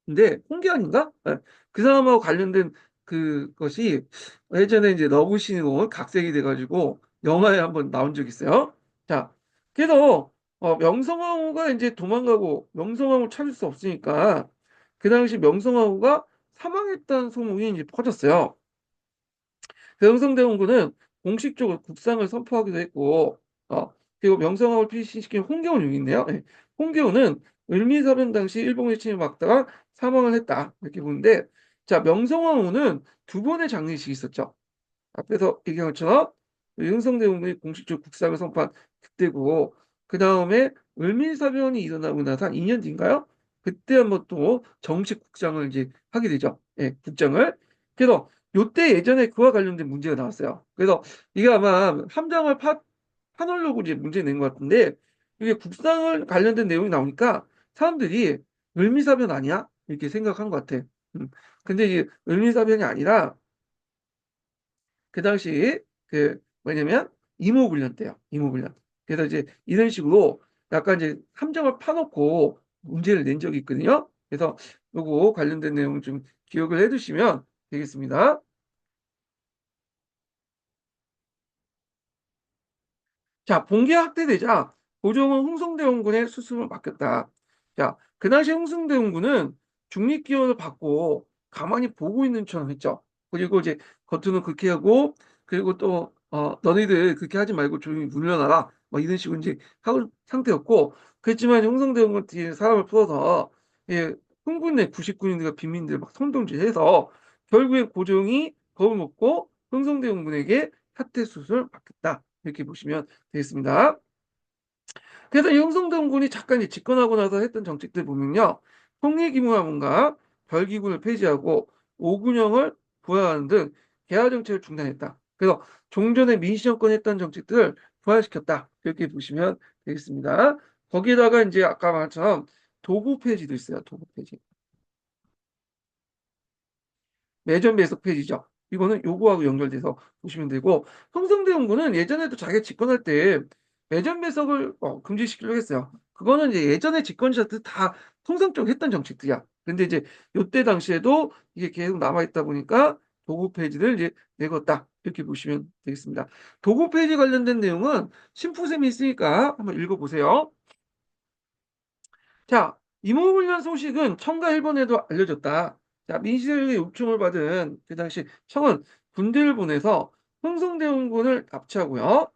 근데 홍계환인가? 네. 그 사람하고 관련된 그것이 예전에 이제 러브시인공 각색이 돼가지고 영화에 한번 나온 적이 있어요. 자, 그래서 명성황후가 이제 도망가고 명성황후 찾을 수 없으니까 그 당시 명성황후가 사망했다는 소문이 이제 퍼졌어요. 명성대원군은 공식적으로 국상을 선포하기도 했고, 그리고 명성황후를 피신시킨 홍계원이 있네요. 예. 홍계원은 을미사변 당시 일본의 침입을 막다가 사망을 했다. 이렇게 보는데, 자, 명성황후는 두 번의 장례식이 있었죠. 앞에서 얘기한 것처럼 명성대원군이 공식적으로 국상을 선포한 그때고, 그 다음에 을미사변이 일어나고 나서 한 2년 뒤인가요? 그때 한번 또 정식 국상을 이제 하게 되죠. 예, 국장을. 그래서 요때 예전에 그와 관련된 문제가 나왔어요. 그래서 이게 아마 함정을 파놓으려고 이제 문제 낸 것 같은데 이게 국상을 관련된 내용이 나오니까 사람들이 을미사변 아니야? 이렇게 생각한 것 같아. 음. 근데 이게 을미사변이 아니라 그 당시 뭐냐면 이모군련 때요. 이모군련. 그래서 이제 이런 식으로 약간 이제 함정을 파놓고 문제를 낸 적이 있거든요. 그래서 요거 관련된 내용 좀 기억을 해두시면 되겠습니다. 자, 봉기가 확대되자 고종은 흥성대원군의 수습을 맡겼다. 자, 그 당시 흥성대원군은 중립기원을 받고 가만히 보고 있는 척 했죠. 그리고 이제 겉으로는 그렇게 하고 그리고 또 너희들 그렇게 하지 말고 조용히 물러나라. 뭐 이런 식으로 이제 하는 상태였고 그렇지만 흥성대원군 뒤에 사람을 풀어서 예, 흥군의 99인들과 빈민들 막 선동질해서 결국에 고종이 겁을 먹고 흥성대원군에게 사퇴 수술을 맡겼다. 이렇게 보시면 되겠습니다. 그래서 이 흥성대원군이 잠깐 이제 집권하고 나서 했던 정책들 보면요. 통일기무화문과 별기군을 폐지하고 오군형을 부활하는 등 개화 정책을 중단했다. 그래서 종전에 민시정권 했던 정책들을 부활시켰다. 이렇게 보시면 되겠습니다. 거기다가 이제 아까 말처럼 도구 폐지도 있어요. 도구 폐지. 매점 배석 페이지죠. 이거는 요거하고 연결돼서 보시면 되고 흥성대원군은 예전에도 자기가 집권할 때 매점 배석을 금지시키려고 했어요. 그거는 이제 예전에 집권자들 다 통상적으로 했던 정책들이야. 근데 이제 요때 당시에도 이게 계속 남아있다 보니까 도구 폐지를 이제 내걸었다. 이렇게 보시면 되겠습니다. 도구 폐지 관련된 내용은 심푸sem이 있으니까 한번 읽어보세요. 자, 이모군련 소식은 청과 일본에도 알려졌다. 자, 민실의 요청을 받은 그 당시 청은 군대를 보내서 흥성대원군을 납치하고요.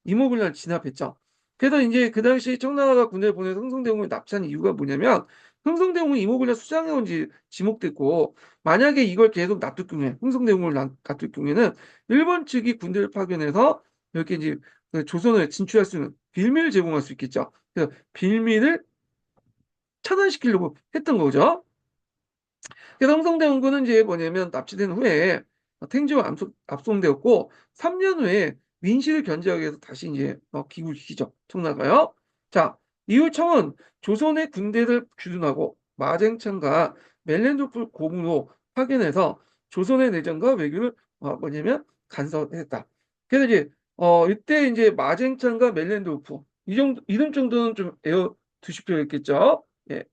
이모군련을 진압했죠. 그래서 이제 그 당시 청나라가 군대를 보내서 흥성대원군을 납치한 이유가 뭐냐면 흥성대원군이 이모군련 수장해온 지 지목됐고 만약에 이걸 계속 놔둘 경우에 흥성대원군을 놔둘 경우에는 일본 측이 군대를 파견해서 이렇게 이제 그 조선을 진출할 수 있는 빌미를 제공할 수 있겠죠. 그래서 빌미를 차단시키려고 했던 거죠. 그래서 흥성대원군은 이제 뭐냐면 납치된 후에 탱지와 압송되었고 3년 후에 민씨를 견제하기 위해서 다시 이제 기굴시키죠. 청나가요. 자, 이후 청은 조선의 군대를 주둔하고 마쟁창과 멜렌도프 고문으로 파견해서 조선의 내정과 외교를 뭐냐면 간섭했다. 그래서 이제 이때 이제 마쟁창과 멜렌도프 이 정도 이름 정도는 좀 외워 두실 필요가 있겠죠. 예.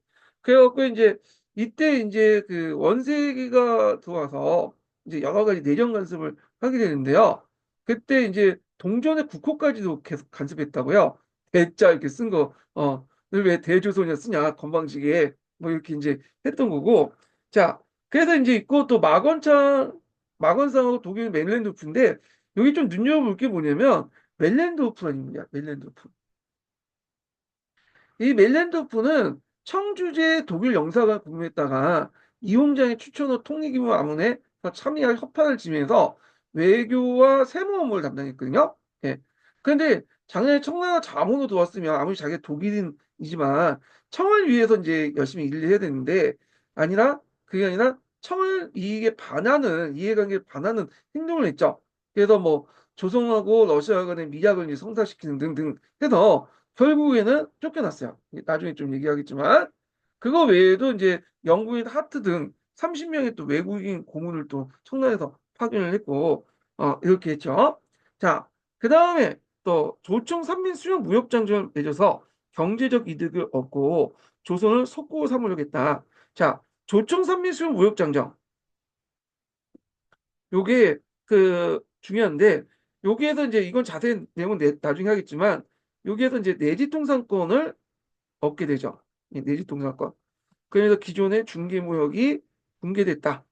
그래갖고 이제 이때 이제 그 원세기가 들어와서 이제 여러 가지 내정 간섭을 하게 되는데요. 그때 이제 동전의 국호까지도 계속 간섭했다고요. 대자 이렇게 쓴 거, 왜 대조선이야 쓰냐, 건방지게 뭐 이렇게 이제 했던 거고. 자, 그래서 이제 있고 또 마건상하고 독일 멜렌도프인데 여기 좀 눈여겨볼 게 뭐냐면 멜렌도프라는 인물이야, 멜렌도프. 이 멜렌도프는 청주제 독일 영사관 공부했다가 이홍장의 추천 후 통일기무 아문에 참여할 협판을 지면서 외교와 세무 업무를 담당했거든요. 예. 그런데 작년에 청나라 자문으로 들어왔으면 아무리 자기가 독일인이지만 청을 위해서 이제 열심히 일을 해야 되는데 아니라 그게 아니라 청을 이익에 반하는 이해관계에 반하는 행동을 했죠. 그래서 뭐 조선하고 러시아 간의 미약을 이제 성사시키는 등등 해서 결국에는 쫓겨났어요. 나중에 좀 얘기하겠지만 그거 외에도 이제 영국인 하트 등 30명의 또 외국인 고문을 또 청나라에서 파견을 했고 이렇게 했죠. 자, 그 다음에 또 조총 삼민 수용 무역장정을 맺어서 경제적 이득을 얻고 조선을 속국으로 삼으려고 했다. 자, 조총 삼민 수용 무역장정 요게 그 중요한데 여기에서 이제 이건 자세한 내용은 나중에 하겠지만 여기에서 이제 내지통상권을 얻게 되죠. 내지통상권. 그래서 기존의 중개무역이 붕괴됐다.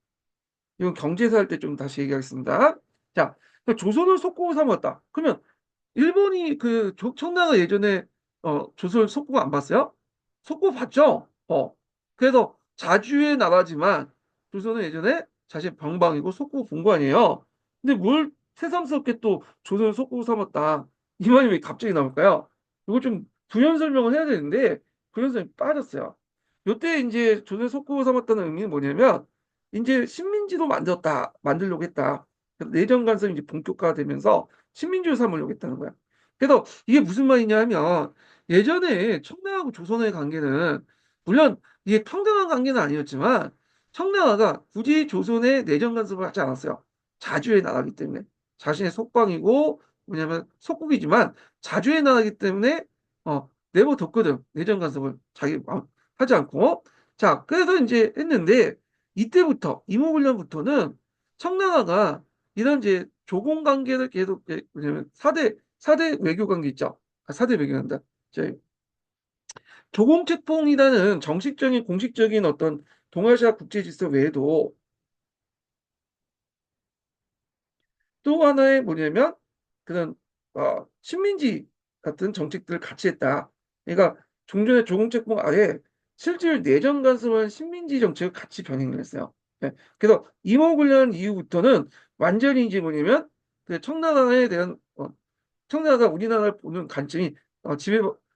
이건 경제사 할 때 좀 다시 얘기하겠습니다. 자, 조선을 속국으로 삼았다. 그러면 일본이 그 청나라 예전에 조선 속국 안 봤어요? 속국 봤죠? 그래서 자주의 나라지만 조선은 예전에 사실 방방이고 속국 본 거 아니에요. 근데 뭘 새삼스럽게 또 조선을 속국 삼았다. 이 말이 왜 갑자기 나올까요? 이거 좀 부연 설명을 해야 되는데 부연 설명이 빠졌어요. 요때 이제 조선을 속국 삼았다는 의미는 뭐냐면 이제 식민지도 만들려고 했다. 내정 간섭이 이제 본격화되면서 식민지를 삼으려고 했다는 거야. 그래서 이게 무슨 말이냐 하면 예전에 청나라하고 조선의 관계는 물론 이게 평등한 관계는 아니었지만 청나라가 굳이 조선의 내정 간섭을 하지 않았어요. 자주의 나라기 때문에 자신의 속방이고 뭐냐면 속국이지만 자주의 나라기 때문에 내버렸거든. 내정 간섭을 자기 하지 않고 자 그래서 이제 했는데 이때부터 이모군련부터는 청나라가 이런 이제 조공 관계를 계속 왜냐면 사대 외교 관계 있죠. 사대 외교한다. 저희 조공책봉이라는 정식적인 공식적인 어떤 동아시아 국제 질서 외에도 또 하나의 뭐냐면 그런 식민지 같은 정책들을 같이 했다. 그러니까 종전의 조공책봉 아래 실질 내정 간섭한 식민지 정책을 같이 병행을 했어요. 네. 그래서 임원군련 이후부터는 완전히 이제 뭐냐면 그 청나라에 대한 청나라가 우리나라를 보는 관점이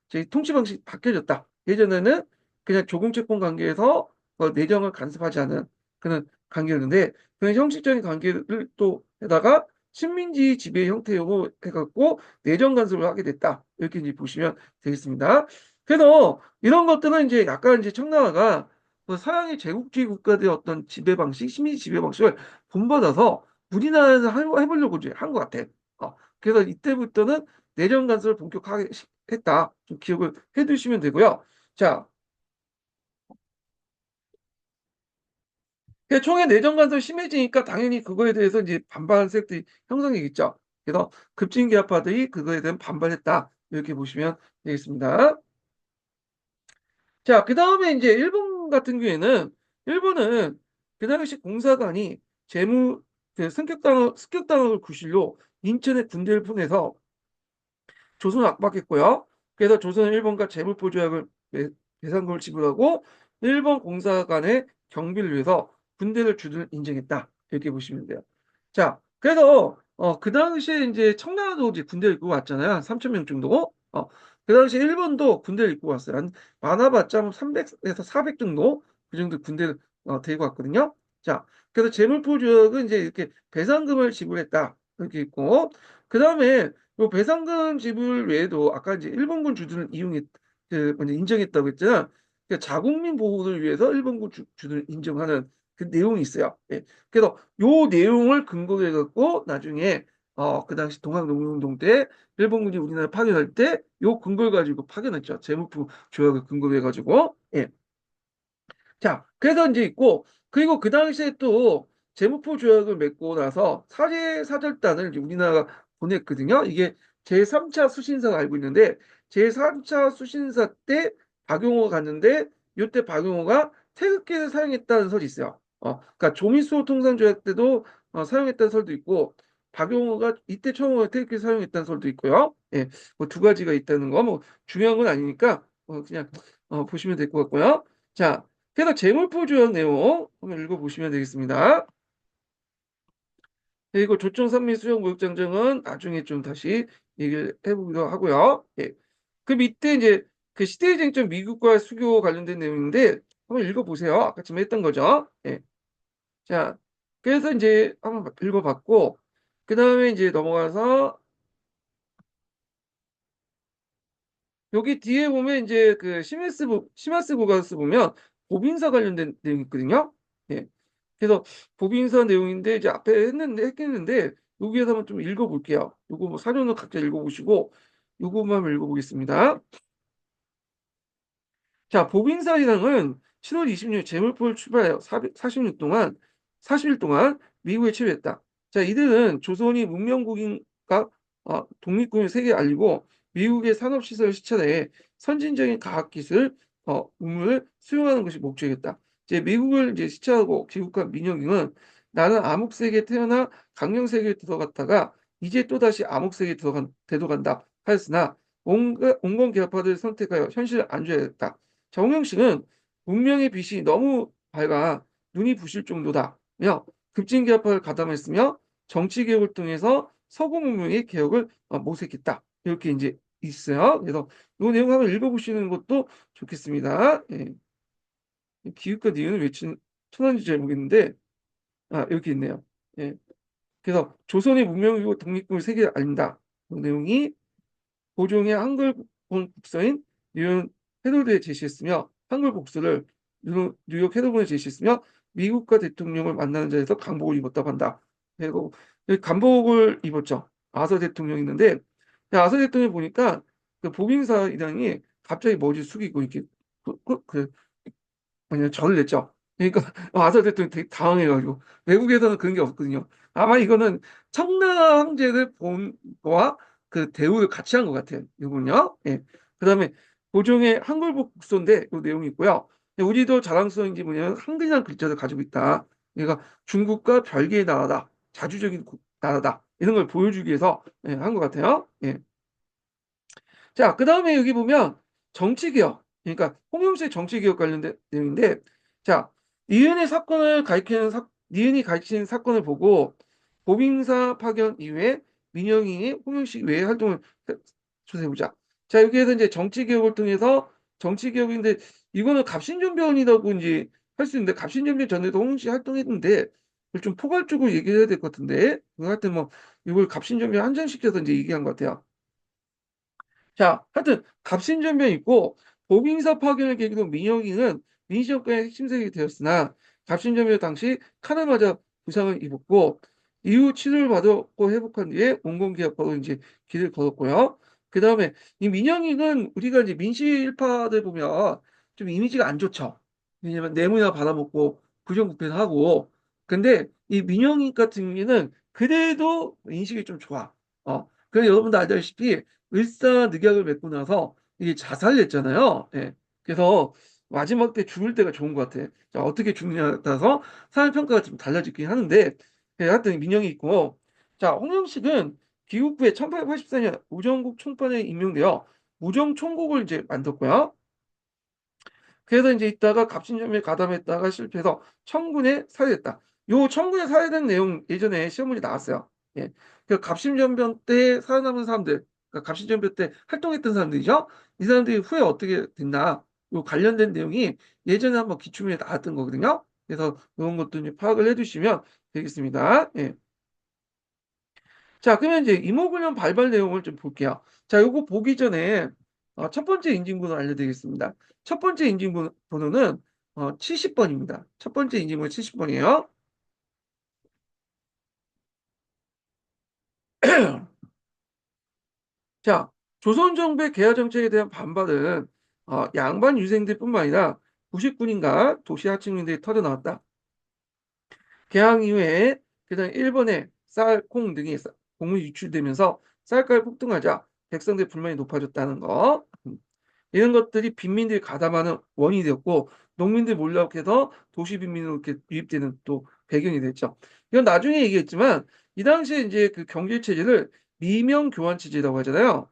저희 통치 방식이 바뀌어졌다. 예전에는 그냥 조공채권 관계에서 내정을 간섭하지 않은 그런 관계였는데 그런 형식적인 관계를 또 해다가 식민지 지배 형태로 해갖고 내정 간섭을 하게 됐다. 이렇게 이제 보시면 되겠습니다. 그래서 이런 것들은 이제 약간 이제 청나라가 그 서양의 제국주의 국가들의 어떤 지배 방식, 식민지 지배 방식을 본받아서 우리나라에서 해보려고 이제 한 것 같아. 그래서 이때부터는 내정 간섭을 본격화하게 했다. 좀 기억을 해두시면 되고요. 자, 총의 내정 간섭이 심해지니까 당연히 그거에 대해서 이제 반발 세력들이 형성되겠죠. 그래서 급진기아파들이 그거에 대한 반발했다. 이렇게 보시면 되겠습니다. 자, 그 다음에 이제 일본 같은 경우에는 일본은 그 당시 공사관이 재무 그 습격당을 구실로 인천에 군대를 보내서 조선을 압박했고요. 그래서 조선은 일본과 재물포 조약을 배상금을 지불하고 일본 공사 간의 경비를 위해서 군대를 주둔 인정했다. 이렇게 보시면 돼요. 자, 그래서 그 당시에 이제 청나라도 이제 군대를 입고 왔잖아요. 한 3천 명 정도. 그 당시에 일본도 군대를 입고 왔어요. 한 많아봤자 뭐 300에서 400 정도 그 정도 군대를 데리고 왔거든요. 자, 그래서 재물포 조약은 이제 이렇게 배상금을 지불했다. 이렇게 있고 그 다음에 요 배상금 지불 외에도 아까 이제 일본군 주둔을 먼저 인정했다고 했잖아. 그러니까 자국민 보호를 위해서 일본군 주둔을 인정하는 그 내용이 있어요. 예. 그래서 요 내용을 근거로 해갖고 나중에 그 당시 동학농민운동 때 일본군이 우리나라 파견할 때 요 근거를 가지고 파견했죠. 제무프 조약을 근거로 해가지고. 예. 자, 그래서 이제 있고, 그리고 그 당시에 또 제무포 조약을 맺고 나서 사절단을 이제 우리나라가 보냈거든요. 이게 제3차 수신사가 알고 있는데, 제3차 수신사 때 박용호가 갔는데, 이때 박용호가 태극기를 사용했다는 설이 있어요. 그러니까 조미수 통상 조약 때도 사용했다는 설도 있고, 박용호가 이때 처음으로 태극기를 사용했다는 설도 있고요. 예, 뭐 두 가지가 있다는 거, 뭐 중요한 건 아니니까 그냥 보시면 될 것 같고요. 자, 그래서 재물포 조약 내용 한번 읽어보시면 되겠습니다. 그리고 조총 산미 수용 무역장정은 나중에 좀 다시 얘기를 해보기도 하고요. 예. 그 밑에 이제 그 시대의 쟁점 미국과 수교 관련된 내용인데 한번 읽어보세요. 아까쯤 했던 거죠. 예. 자, 그래서 이제 한번 읽어봤고 그 다음에 이제 넘어가서 여기 뒤에 보면 이제 그 시마스 고가스 보면 법인사 관련된 내용이 있거든요. 예. 그래서 법인사 내용인데 이제 앞에 했겠는데 여기에서 한번 좀 읽어볼게요. 요거 뭐 사료는 각자 읽어보시고 요거만 한번 읽어보겠습니다. 자, 보빙사이랑은 7월 26일 제물포를 출발하여 40일 동안 40일 동안 미국에 체류했다. 자, 이들은 조선이 문명국인가 독립군을 세계에 알리고 미국의 산업시설을 시찰해 선진적인 과학기술, 우물을 수용하는 것이 목적이었다. 이제 미국을 이제 시찰하고 귀국한 민영이는 나는 암흑세계에 태어나 강령세계에 들어갔다가 이제 또다시 암흑세계에 되돌아간다 하였으나 온건 계파들을 선택하여 현실을 안주하였다. 정영식은 문명의 빛이 너무 밝아 눈이 부실 정도다며 급진개혁을 가담했으며 정치개혁을 통해서 서구 문명의 개혁을 모색했다. 이렇게 이제 있어요. 그래서 이 내용 한번 읽어보시는 것도 좋겠습니다. 예. 기획과 니은을 외친 천원지 잘 모르겠는데 이렇게 있네요. 예. 그래서 조선의 문명이고 독립국을 세계에 알린다. 그 내용이 고종의 한글 복서인 뉴욕 헤럴드에 제시했으며 한글 복서를 뉴욕 헤럴드에 제시했으며 미국과 대통령을 만나는 자리에서 강복을 입었다고 한다. 그리고 여기 강복을 입었죠. 아서 대통령이 있는데 아서 대통령 보니까 그 보빙사 이랑이 갑자기 머리 숙이고 이렇게 아니요, 저를 냈죠. 그러니까 아사 대통령이 되게 당황해가지고 외국에서는 그런 게 없거든요. 아마 이거는 청나 황제를 본 거와 그 대우를 같이 한 것 같아요. 이분요. 예. 그다음에 고종의 한글복 국서인데 이 내용이 있고요. 우리도 자랑스러운 게 뭐냐면 한글이라는 글자를 가지고 있다. 그러니까 중국과 별개의 나라다. 자주적인 나라다. 이런 걸 보여주기 위해서 한 것 같아요. 예. 자, 그 다음에 여기 보면 정치개혁, 그러니까 홍영수의 정치개혁 관련된 내용인데, 자, 니은이 가리키는 사건을 보고 보빙사 파견 이후에 민영이 홍영식 외의 활동을 조사해보자. 자, 여기에서 이제 정치개혁을 통해서 정치개혁인데 이거는 갑신전변이라고 이제 할 수 있는데 갑신전변 전에도 홍영식 활동했는데 그걸 좀 포괄적으로 얘기해야 될 것 같은데, 하여튼 뭐 이걸 갑신전변 한정시켜서 이제 얘기한 것 같아요. 자, 하여튼 갑신전변이 있고 보빙사 파견을 계기로 민영이는 민시정권의 핵심 세력이 되었으나 갑신전변 당시 칼을 맞아 부상을 입었고 이후 치료를 받았고 회복한 뒤에 온건개혁파로 이제 길을 걸었고요. 그 다음에 이 민영이는 우리가 이제 민시일파들 보면 좀 이미지가 안 좋죠. 왜냐면 뇌물이나 받아먹고 부정부패하고 근데 이 민영이 같은 경우에는 그래도 인식이 좀 좋아. 그래 여러분도 알다시피 을사늑약을 맺고 나서 이게 자살했잖아요. 예. 그래서 마지막 때 죽을 때가 좋은 것 같아. 자, 어떻게 죽느냐에 따라서 사회 평가가 좀 달라지긴 하는데, 하여튼 민영이 있고, 자, 홍영식은 귀국 후에 1884년 우정국 총판에 임명되어 우정총국을 이제 만들었고요. 그래서 이제 있다가 갑신전변에 가담했다가 실패해서 청군에 살해됐다. 요 청군에 살해된 내용 예전에 시험 문제 나왔어요. 예. 그 갑신전변 때 살아남은 사람들, 그러니까 갑신전변 때 활동했던 사람들이죠. 이 사람들이 후에 어떻게 됐나? 요 관련된 내용이 예전에 한번 기출문제 나왔던 거거든요. 그래서 이런 것도 이제 파악을 해두시면 되겠습니다. 예. 자, 그러면 이제 이모군련 발발 내용을 좀 볼게요. 자, 요거 보기 전에 첫 번째 인증번호 알려드리겠습니다. 첫 번째 인증번호는 70번입니다. 첫 번째 인증번호 70번이에요. 자, 조선정부의 개화 정책에 대한 반발은 양반 유생들뿐만 아니라 구식군인과 도시 하층민들이 터져나왔다. 개항 이후에 그다음 일본에 쌀, 콩 등이 공물이 유출되면서 쌀가루 폭등하자 백성들의 불만이 높아졌다는 거. 이런 것들이 빈민들이 가담하는 원인이 되었고 농민들이 몰락해서 도시 빈민으로 이렇게 유입되는 또 배경이 됐죠. 이건 나중에 얘기했지만 이 당시에 이제 그 경제 체제를 미명 교환 체제라고 하잖아요.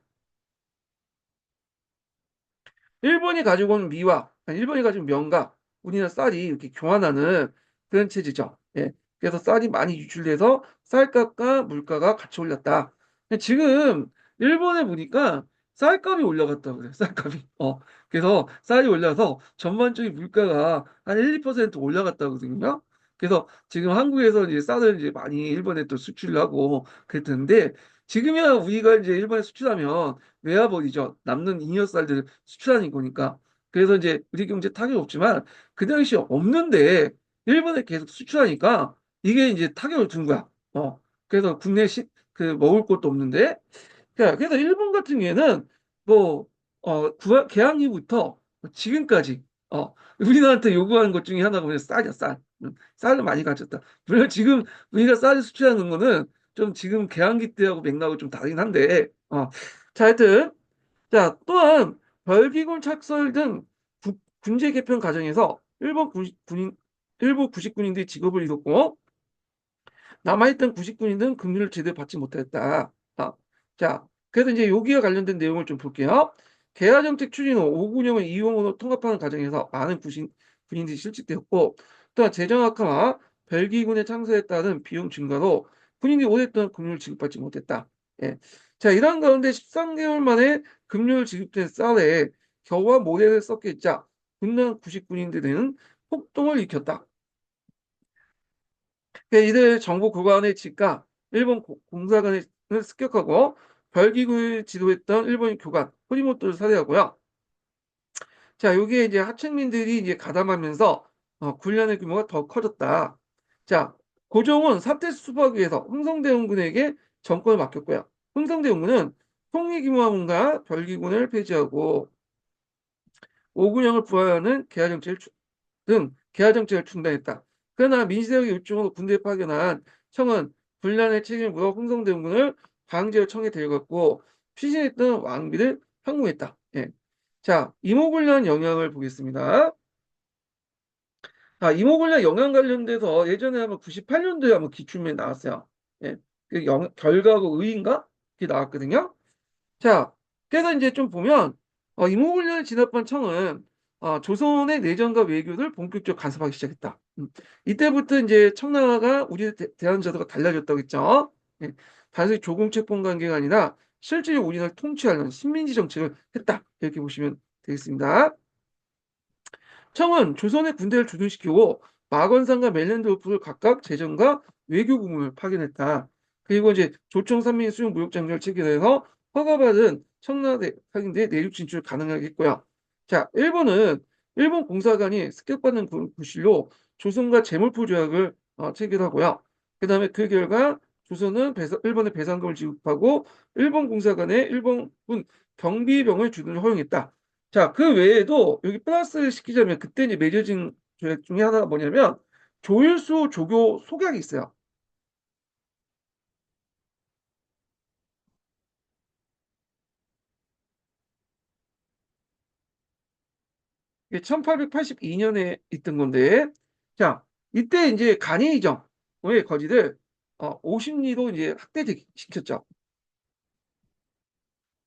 일본이 가지고 온 미와 아니, 일본이 가지고 온 명과 우리나라 쌀이 이렇게 교환하는 그런 체제죠. 예. 그래서 쌀이 많이 유출돼서 쌀값과 물가가 같이 올랐다. 근데 지금 일본에 보니까 쌀값이 올라갔다고 그래요. 쌀값이. 그래서 쌀이 올라서 전반적인 물가가 한 1, 2% 올라갔다거든요. 그래서 지금 한국에서 이제 쌀을 이제 많이 일본에 또 수출을 하고 그랬는데 지금이야 우리가 이제 일본에 수출하면 외화벌이죠. 남는 잉여 쌀들 수출하는 거니까. 그래서 이제 우리 경제 타격이 없지만 그 당시 없는데 일본에 계속 수출하니까 이게 이제 타격을 준 거야. 그래서 국내 그 먹을 것도 없는데 그래서 일본 같은 경우에는 뭐 개항 이후부터 지금까지 우리나라한테 요구하는 것 중에 하나가 뭐냐 쌀이야 쌀. 쌀을 많이 가졌다. 물론 지금 우리가 쌀을 수출하는 거는 좀 지금 개항기 때하고 맥락이 좀 다르긴 한데 자 하여튼 자 또한 별기군 착설 등 군제 개편 과정에서 일부 구식군인들이 직업을 잃었고 남아있던 구식군인들은 급료를 제대로 받지 못했다. 자, 그래서 이제 여기와 관련된 내용을 좀 볼게요. 개화정책 추진 후 오군영을 이용으로 통합하는 과정에서 많은 군인들이 실직되었고, 또한 재정 악화와 벨기군의 창설에 따른 비용 증가로 군인이 오랫동안 급료를 지급받지 못했다. 예. 자, 이런 가운데 13개월 만에 급료를 지급된 쌀에 겨우와 모래를 섞였자 군난 구식군인들은 폭동을 일으켰다. 이들 정부 고관의 직과 일본 공사관을 습격하고 별기구를 지도했던 일본 교관 호리모토를 살해하고요. 자, 여기에 이제 하층민들이 이제 가담하면서 군란의 규모가 더 커졌다. 자, 고종은 사태 수습하기 위해서 흥성대원군에게 정권을 맡겼고요. 흥성대원군은 통일기무화문과 별기군을 폐지하고 오군영을 부활하는 개화정책을 중단했다. 그러나 민주세력의 요청으로 군대에 파견한 청은 분란의 책임을 물어 흥성대원군을 광제로 청에 데려갔고 피신했던 왕비를 항문했다. 예. 자, 이모군란 영향을 보겠습니다. 이모군란 영향 관련돼서 예전에 한번 98년도에 한번 기출문제 나왔어요. 예. 그 결과고 의인가? 그게 나왔거든요. 자, 그래서 이제 좀 보면 임오군란을 진압한 청은 조선의 내정과 외교를 본격적으로 간섭하기 시작했다. 이때부터 이제 청나라가 우리 대한 제도가 달라졌다고 했죠. 예, 단순히 조공채권 관계가 아니라 실제로 우리나라를 통치하는 식민지 정책을 했다. 이렇게 보시면 되겠습니다. 청은 조선의 군대를 주둔시키고 마건산과 멜렌드호프를 각각 재정과 외교 부문을 파견했다. 그리고 이제 조총 삼민 수용 무역 장려를 체결해서 허가받은 청나라 상인들의 내륙 진출을 가능하게 했고요. 자, 일본 공사관이 습격받는 구실로 조선과 재물포 조약을 체결하고요. 그다음에 그 결과 조선은 일본에 배상금을 지급하고 일본 공사관에 일본군 경비병을 주둔을 허용했다. 자, 그 외에도 여기 플러스 시키자면 그때 이제 맺어진 조약 중에 하나가 뭐냐면 조일수 조교 속약이 있어요. 이게 1882년에 있던 건데, 자, 이때 이제 간이의정의 거지들 50리로 이제 확대시켰죠.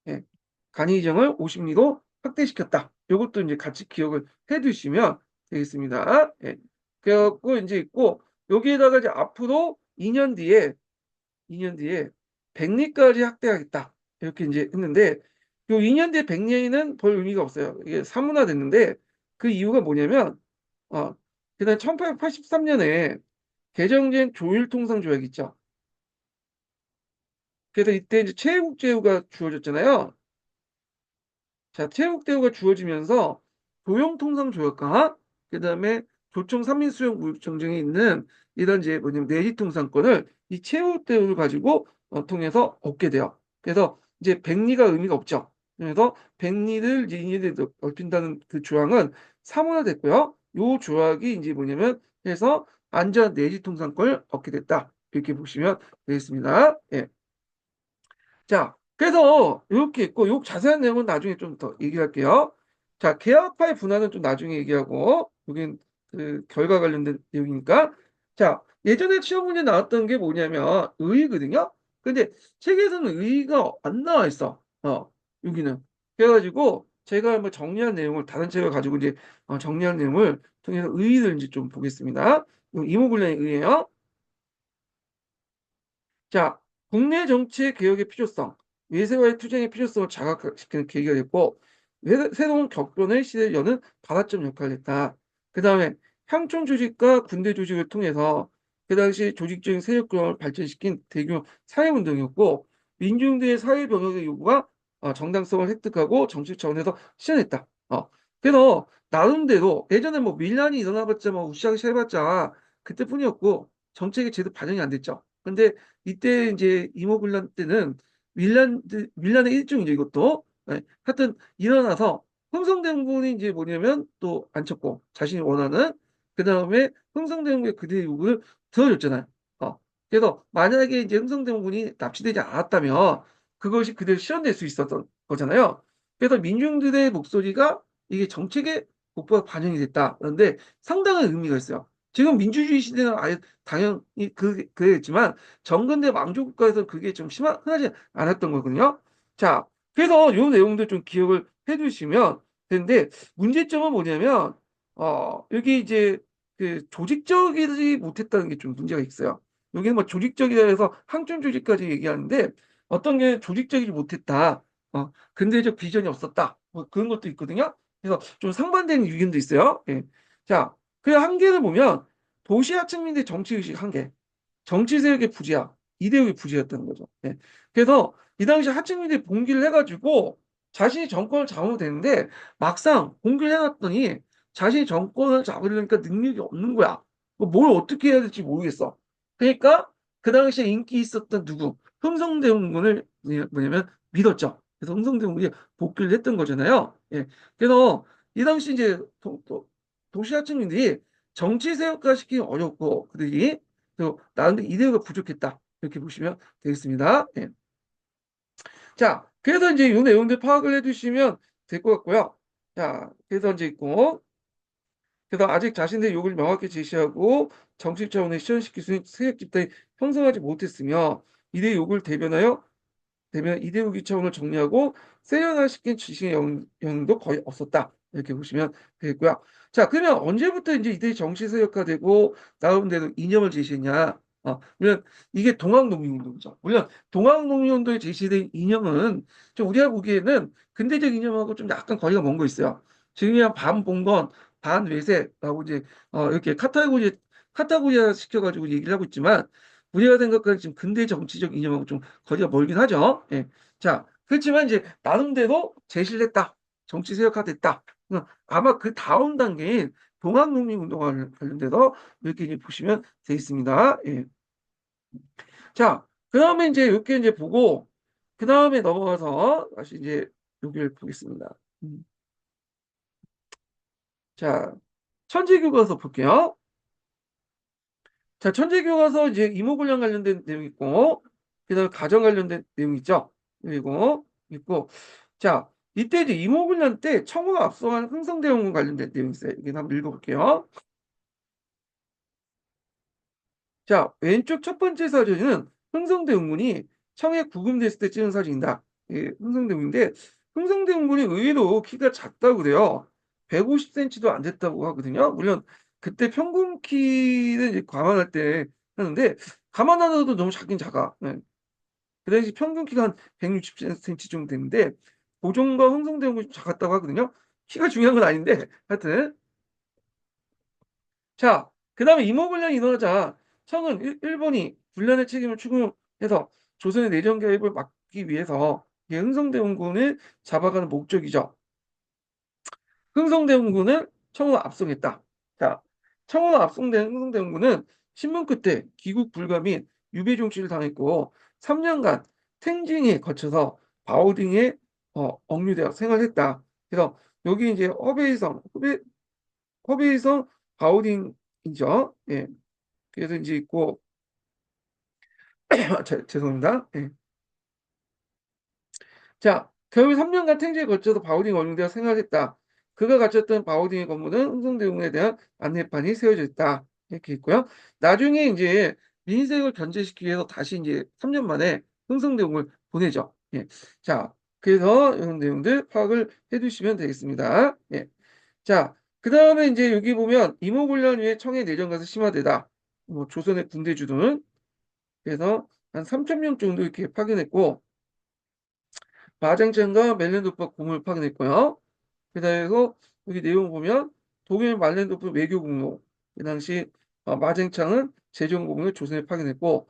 예, 간이의정을 50리로 확대시켰다. 이것도 이제 같이 기억을 해두시면 되겠습니다. 예. 그래갖고 이제 있고 여기에다가 이제 앞으로 2년 뒤에 100리까지 확대하겠다. 이렇게 이제 했는데 요 2년 뒤에 100리는 별 의미가 없어요. 이게 사문화됐는데 그 이유가 뭐냐면 그다음 1883년에 개정된 조일통상조약 있죠. 그래서 이때 이제 최애국제후가 주어졌잖아요. 자, 체육대우가 주어지면서 도용통상조약과 그다음에 조청 삼민수용 무역정정에 있는 이런 이제 뭐냐면 내시통상권을 이 체육대우를 가지고 통해서 얻게 돼요. 그래서 이제 백리가 의미가 없죠. 그래서 백리를 이제 인연에 넓힌다는 그 조항은 사문화됐고요. 요 조약이 이제 뭐냐면 해서 안전 내시통상권을 얻게 됐다. 이렇게 보시면 되겠습니다. 예. 자, 그래서 이렇게 있고, 요 자세한 내용은 나중에 좀 더 얘기할게요. 자, 계약파의 분할은 좀 나중에 얘기하고, 여긴 그 결과 관련된 내용이니까. 자, 예전에 시험 문제 나왔던 게 뭐냐면 의의거든요. 근데 책에서는 의의가 안 나와 있어. 여기는. 그래가지고 제가 뭐 정리한 내용을 다른 책을 가지고 이제 정리한 내용을 통해서 의의를 이제 좀 보겠습니다. 이모군란의 의의예요. 자, 국내 정치 개혁의 필요성, 외세와의 투쟁의 필요성을 자각시키는 계기가 됐고, 새로운 격변의 시대를 여는 발화점 역할을 했다. 그 다음에 향촌 조직과 군대 조직을 통해서 그 당시 조직적인 세력권을 발전시킨 대규모 사회운동이었고, 민중들의 사회병역의 요구가 정당성을 획득하고 정책 차원에서 실현했다. 그래서 나름대로 예전에 뭐 밀란이 일어나봤자 뭐 으쌰으쌰 해봤자 그때뿐이었고 정책이 제대로 반영이 안 됐죠. 근데 이때 이제 이모군란 때는 밀란의 일종이죠, 이것도. 네. 하여튼 일어나서 흥성대원군이 이제 뭐냐면 또 앉혔고 자신이 원하는 그 다음에 흥성대원군의 그들의 요구를 들어줬잖아요. 그래서 만약에 이제 흥성대원군이 납치되지 않았다면 그것이 그대로 실현될 수 있었던 거잖아요. 그래서 민중들의 목소리가 이게 정책에 곧바로 반영이 됐다. 그런데 상당한 의미가 있어요. 지금 민주주의 시대는 아예 당연히 그랬지만 정근대 왕조 국가에서 그게 좀 흔하지 않았던 거거든요. 자, 그래서 이 내용들 좀 기억을 해두시면 되는데 문제점은 뭐냐면 여기 이제 그 조직적이지 못했다는 게 좀 문제가 있어요. 여기는 뭐 조직적이라 해서 항존 조직까지 얘기하는데 어떤 게 조직적이지 못했다. 근대적 비전이 없었다. 뭐 그런 것도 있거든요. 그래서 좀 상반되는 의견도 있어요. 예. 자, 그 한계를 보면 도시 하층민의 정치의식 한계, 정치 세력의 부재야, 이대역의 부재였다는 거죠. 예. 그래서 이 당시 하층민들이 봉기를 해가지고 자신이 정권을 잡으면 되는데 막상 봉기를 해놨더니 자신이 정권을 잡으려니까 능력이 없는 거야. 뭘 어떻게 해야 될지 모르겠어. 그러니까 그 당시에 인기 있었던 누구 흥성대원군을 뭐냐면 믿었죠. 그래서 흥성대원군이 복귀를 했던 거잖아요. 예. 그래서 이 당시 이제 도시 하층민들이 정치 세력화 시키기 어렵고 그들이 또 나름대로 이데오가 부족했다. 이렇게 보시면 되겠습니다. 예. 자, 그래서 이제 이 내용들 파악을 해두시면 될 것 같고요. 자, 그래서 이제 있고, 그래서 아직 자신의 욕을 명확히 제시하고 정치 차원에 실현시킬 수 있는 세력 집단이 형성하지 못했으며 이들의 욕을 대면 이데올기 차원을 정리하고 세련화시킨 지식의 영향도 거의 없었다. 이렇게 보시면 되겠고요. 자, 그러면 언제부터 이제 이들이 정치 세력화되고 나름대로 이념을 제시했냐? 물론 이게 동학농민운동이죠. 물론 동학농민운동에 제시된 이념은 좀 우리가 보기에는 근대적 이념하고 좀 약간 거리가 먼 거 있어요. 지금 그냥 반봉건, 반외세라고 이제 이렇게 카타고리아 시켜가지고 얘기를 하고 있지만 우리가 생각하는 지금 근대 정치적 이념하고 좀 거리가 멀긴 하죠. 예. 자, 그렇지만 이제 나름대로 제시를 했다. 정치 세력화됐다. 아마 그 다음 단계인 동학농민운동과 관련돼서 이렇게 이제 보시면 되어 있습니다. 예. 자, 그 다음에 이제 이렇게 이제 보고 그 다음에 넘어가서 다시 이제 여기를 보겠습니다. 자, 천재교과서 볼게요. 자, 천재교과서 이제 이모군란 관련된 내용 있고, 그 다음에 가정 관련된 내용 있죠. 그리고 있고, 자, 이때 이제 이모군란 때 청구가 앞서간 흥성대원군 관련된 내용이 있어요. 여기 한번 읽어볼게요. 자, 왼쪽 첫 번째 사진은 흥성대원군이 청에 구금됐을 때 찍은 사진이다. 예, 흥성대원군인데, 흥성대원군이 의외로 키가 작다고 그래요. 150cm도 안 됐다고 하거든요. 물론 그때 평균 키는 이제 감안할 때 하는데 감안하더라도 너무 작긴 작아. 네. 그 당시 평균 키가 한 160cm 정도 되는데 고종과 흥성대원군이 작았다고 하거든요. 키가 중요한 건 아닌데 하여튼 자, 그 다음에 임오군란이 일어나자 청은 일본이 군란의 책임을 추구해서 조선의 내정 개입을 막기 위해서 흥성대원군을 잡아가는 목적이죠. 흥성대원군을 청으로 압송했다. 자, 청으로 압송된 흥성대원군은 신문 끝에 귀국 불가 및 유배 종치를 당했고 3년간 탱징에 거쳐서 바오딩에 억류되어 생활했다. 그래서 여기 이제 허베이성 바오딩이죠. 예. 그래서 이제 있고 죄송합니다. 예. 자, 겨우 3년간 탱지에 걸쳐서 바오딩 원흉대가 생활했다. 그가 갖췄던 바오딩의 건물은 흥성대원군에 대한 안내판이 세워져 있다. 이렇게 있고요. 나중에 이제 민색을 견제시키기 위해서 다시 이제 3년 만에 흥성대원군을 보내죠. 예. 자, 그래서 이런 내용들 파악을 해두시면 되겠습니다. 예. 자, 그 다음에 이제 여기 보면 이모군란 후에 청해 내전가서 심화되다. 뭐 조선의 군대 주둔. 그래서 한 3천 명 정도 이렇게 파견했고 마장첸과 멜렌도프가 공을 파견했고요. 그다음에 여기 내용 보면 독일 말렌도프 외교국무 그 당시 마쟁창은 제정공을 조선에 파견했고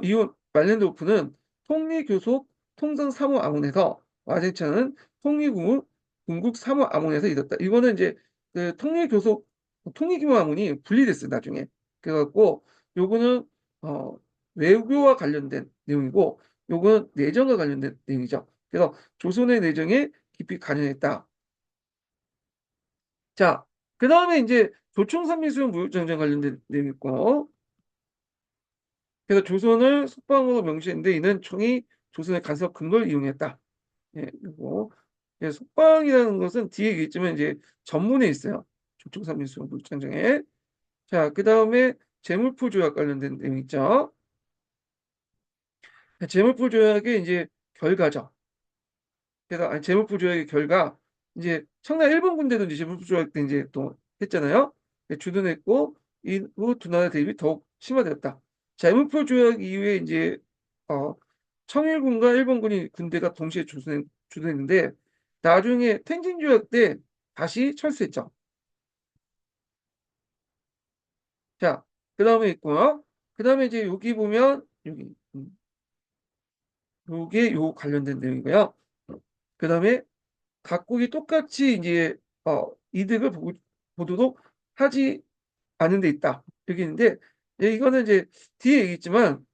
이후 말렌도프는 통리교속 통상사무아문에서 마쟁창은 통리국무 군국사무아문에서 있었다. 이거는 이제 그 통리교속 통리기무아문이 분리됐어요 나중에. 그래갖고 요거는 어, 외교와 관련된 내용이고 요거는 내정과 관련된 내용이죠. 그래서 조선의 내정에 깊이 관여했다. 자, 그 다음에 이제 조총산미수용 무역전쟁 관련된 내용이 있고, 그래서 조선을 속방으로 명시했는데 이는 총이 조선의 간섭 근거를 이용했다. 예, 그리고 예, 속방이라는 것은 뒤에 얘기했지만 이제 전문에 있어요. 조총산미수용 무역전쟁에. 자, 그 다음에 재물포 조약 관련된 내용 있죠. 재물포 조약의 이제 결과죠. 그래서 아니, 재물포 조약의 결과 이제 청나 일본 군대도 이제 재물포 조약 때 이제 또 했잖아요. 주둔했고 이후 두 나라 대립이 더욱 심화되었다. 재물포 조약 이후에 이제 어, 청일군과 일본군이 군대가 동시에 주둔했는데 나중에 텐진 조약 때 다시 철수했죠. 자, 그 다음에 있고요. 그 다음에 이제 여기 보면 여기 요게 요 관련된 내용이고요. 그 다음에 각국이 똑같이 이제 이득을 보도록 하지 않은 데 있다. 여기 있는데 예, 이거는 이제 뒤에 얘기했지만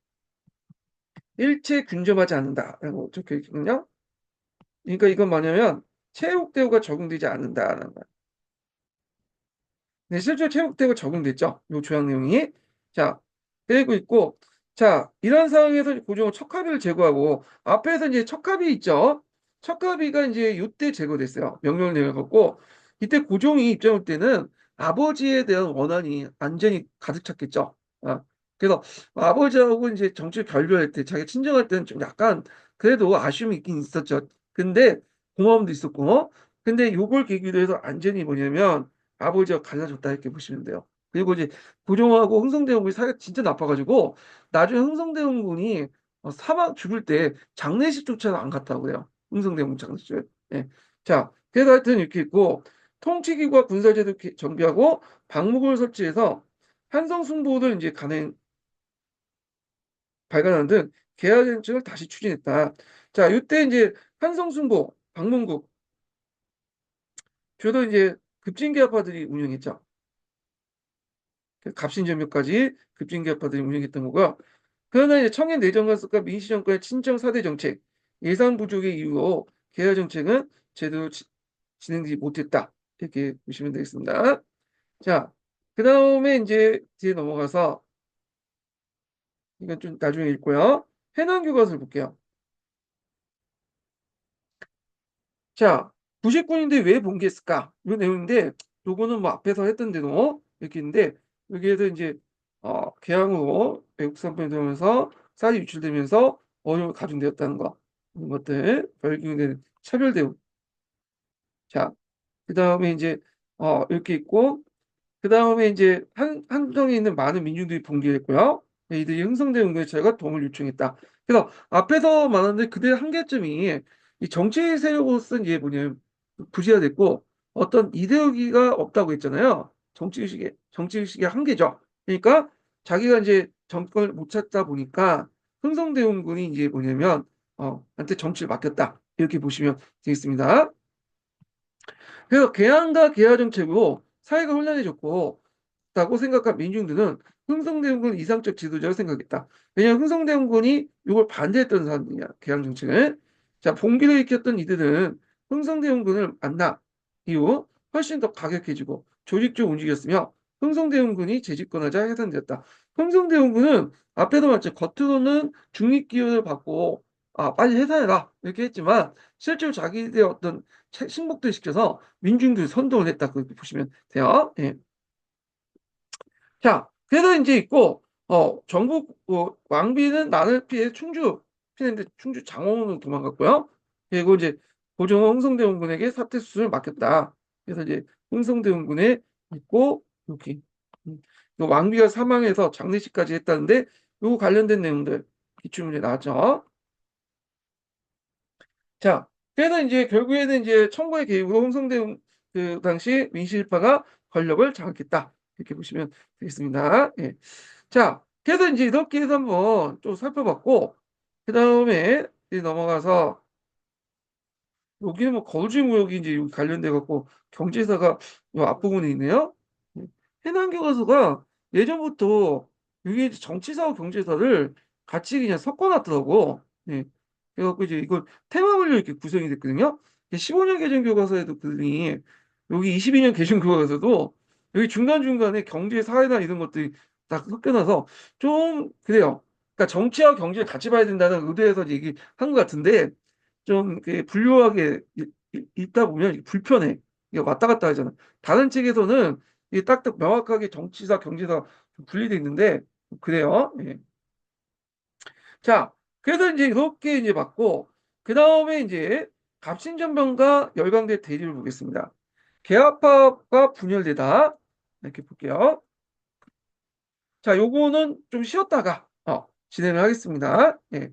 일체 균점하지 않는다라고 적혀 있거든요. 그러니까 이건 뭐냐면 체육 대우가 적용되지 않는다라는 거예요. 네, 실제로 체육 대우가 적용됐죠. 요 조약 내용이. 자, 그리고 있고 자, 이런 상황에서 고종은 척하비를 제거하고 앞에서 이제 척하비 있죠. 척하비가 이제 이때 제거됐어요. 명령을 내려갖고 이때 고종이 입장할 때는 아버지에 대한 원한이 완전히 가득 찼겠죠. 그래서 아버지하고 이제 정치를 결별할 때 자기 친정할 때는 좀 약간 그래도 아쉬움이 있긴 있었죠. 근데 고마움도 있었고 근데 요걸 계기로 해서 완전히 뭐냐면 아버지가 갈라졌다 이렇게 보시면 돼요. 그리고 이제 고종하고 흥성대원군이 사이가 진짜 나빠가지고 나중에 흥성대원군이 사망 죽을 때 장례식조차 안 갔다고 그래요. 흥성대원군 장례식. 예. 자, 그래서 하여튼 이렇게 있고 통치기구와 군사제도 정비하고 방목을 설치해서 한성숭보를 이제 발간하는 등 개화 정책을 다시 추진했다. 자, 이때 이제 한성숭보, 방문국 주로 이제 급진개화파들이 운영했죠. 그 갑신전멸까지 급진개화파들이 운영했던 거고요. 그러나 이제 청해 내정관습과 민시정권의 친정 사대 정책, 예산 부족의 이유로 개화 정책은 제대로 진행되지 못했다. 이렇게 보시면 되겠습니다. 자, 그 다음에 이제 뒤에 넘어가서 이건 좀 나중에 읽고요. 해남 교과서를 볼게요. 자, 99인데 왜 봉기했을까? 이 내용인데 요거는 뭐 앞에서 했던 대로 이렇게 있는데 여기에서 이제 개항으로 외국 상품이 되면서 쌀이 유출되면서 어려움이 가중되었다는 거 이런 것들 결국에는 차별 대우. 자, 그 다음에 이제 이렇게 있고 그 다음에 이제 한정에 있는 많은 민중들이 봉기했고요. 이들이 흥성대 연구회차가 도움을 요청했다. 그래서 앞에서 말하는데 그들의 한계점이 이 정치 세력으로서는 이게 뭐냐면 부재화됐고 어떤 이데올기가 없다고 했잖아요. 정치의식의 한계죠. 그러니까 자기가 이제 정권을 못 찾다 보니까 흥성대원군이 이제 뭐냐면 한테 정치를 맡겼다. 이렇게 보시면 되겠습니다. 그래서 개항과 개화 정책으로 사회가 혼란해졌고 다고 생각한 민중들은 흥성대원군 이상적 지도자를 생각했다. 왜냐하면 흥성대원군이 이걸 반대했던 사람들이야. 개항 정책을. 자, 봉기를 일으켰던 이들은 흥성대원군을 만나 이후 훨씬 더 가격해지고 조직적으로 움직였으며 흥성대원군이 재집권하자 해산되었다. 흥성대원군은 앞에도 말했죠. 겉으로는 중립기운을 받고 빨리 해산해라 이렇게 했지만 실제로 자기들의 어떤 신복들 시켜서 민중들 선동을 했다. 그렇게 보시면 돼요. 예. 자, 그래서 이제 있고, 왕비는 난을 피해 충주 피했는데 충주 장원으로 도망갔고요. 그리고 이제 고종은 흥성대원군에게 사태 수순을 맡겼다. 그래서 이제 흥성대원군에 있고 여기 왕비가 사망해서 장례식까지 했다는데 요거 관련된 내용들 기출문제 나왔죠. 자, 그래서 이제 결국에는 이제 청구의 개입으로 홍성대원 그 당시 민실파가 권력을 장악했다. 이렇게 보시면 되겠습니다. 예. 자, 그래서 이제 이렇게 해서 한번 좀 살펴봤고, 그 다음에 넘어가서 여기는 뭐 거주무역이 이제 여기 관련돼 갖고 경제사가 요 앞부분에 있네요. 해난교과서가 예전부터 여기 이제 정치사와 경제사를 같이 그냥 섞어놨더라고. 네. 그래갖고 이제 이걸 테마별로 이렇게 구성이 됐거든요. 15년 개정 교과서에도 그러니 여기 22년 개정 교과서도 여기 중간중간에 경제, 사회나 이런 것들이 딱 섞여놔서 좀 그래요. 그러니까 정치와 경제를 같이 봐야 된다는 의도에서 얘기한 것 같은데 좀 이렇게 분류하게 읽다 보면 이게 불편해. 이게 왔다 갔다 하잖아. 다른 책에서는 이게 딱딱 명확하게 정치사, 경제사 분리돼 있는데 그래요. 예. 자, 그래서 이제 이렇게 이제 봤고 그 다음에 이제 갑신전병과 열강대 대립을 보겠습니다. 계합파가 분열되다 이렇게 볼게요. 자, 요거는 좀 쉬었다가 진행을 하겠습니다. 예.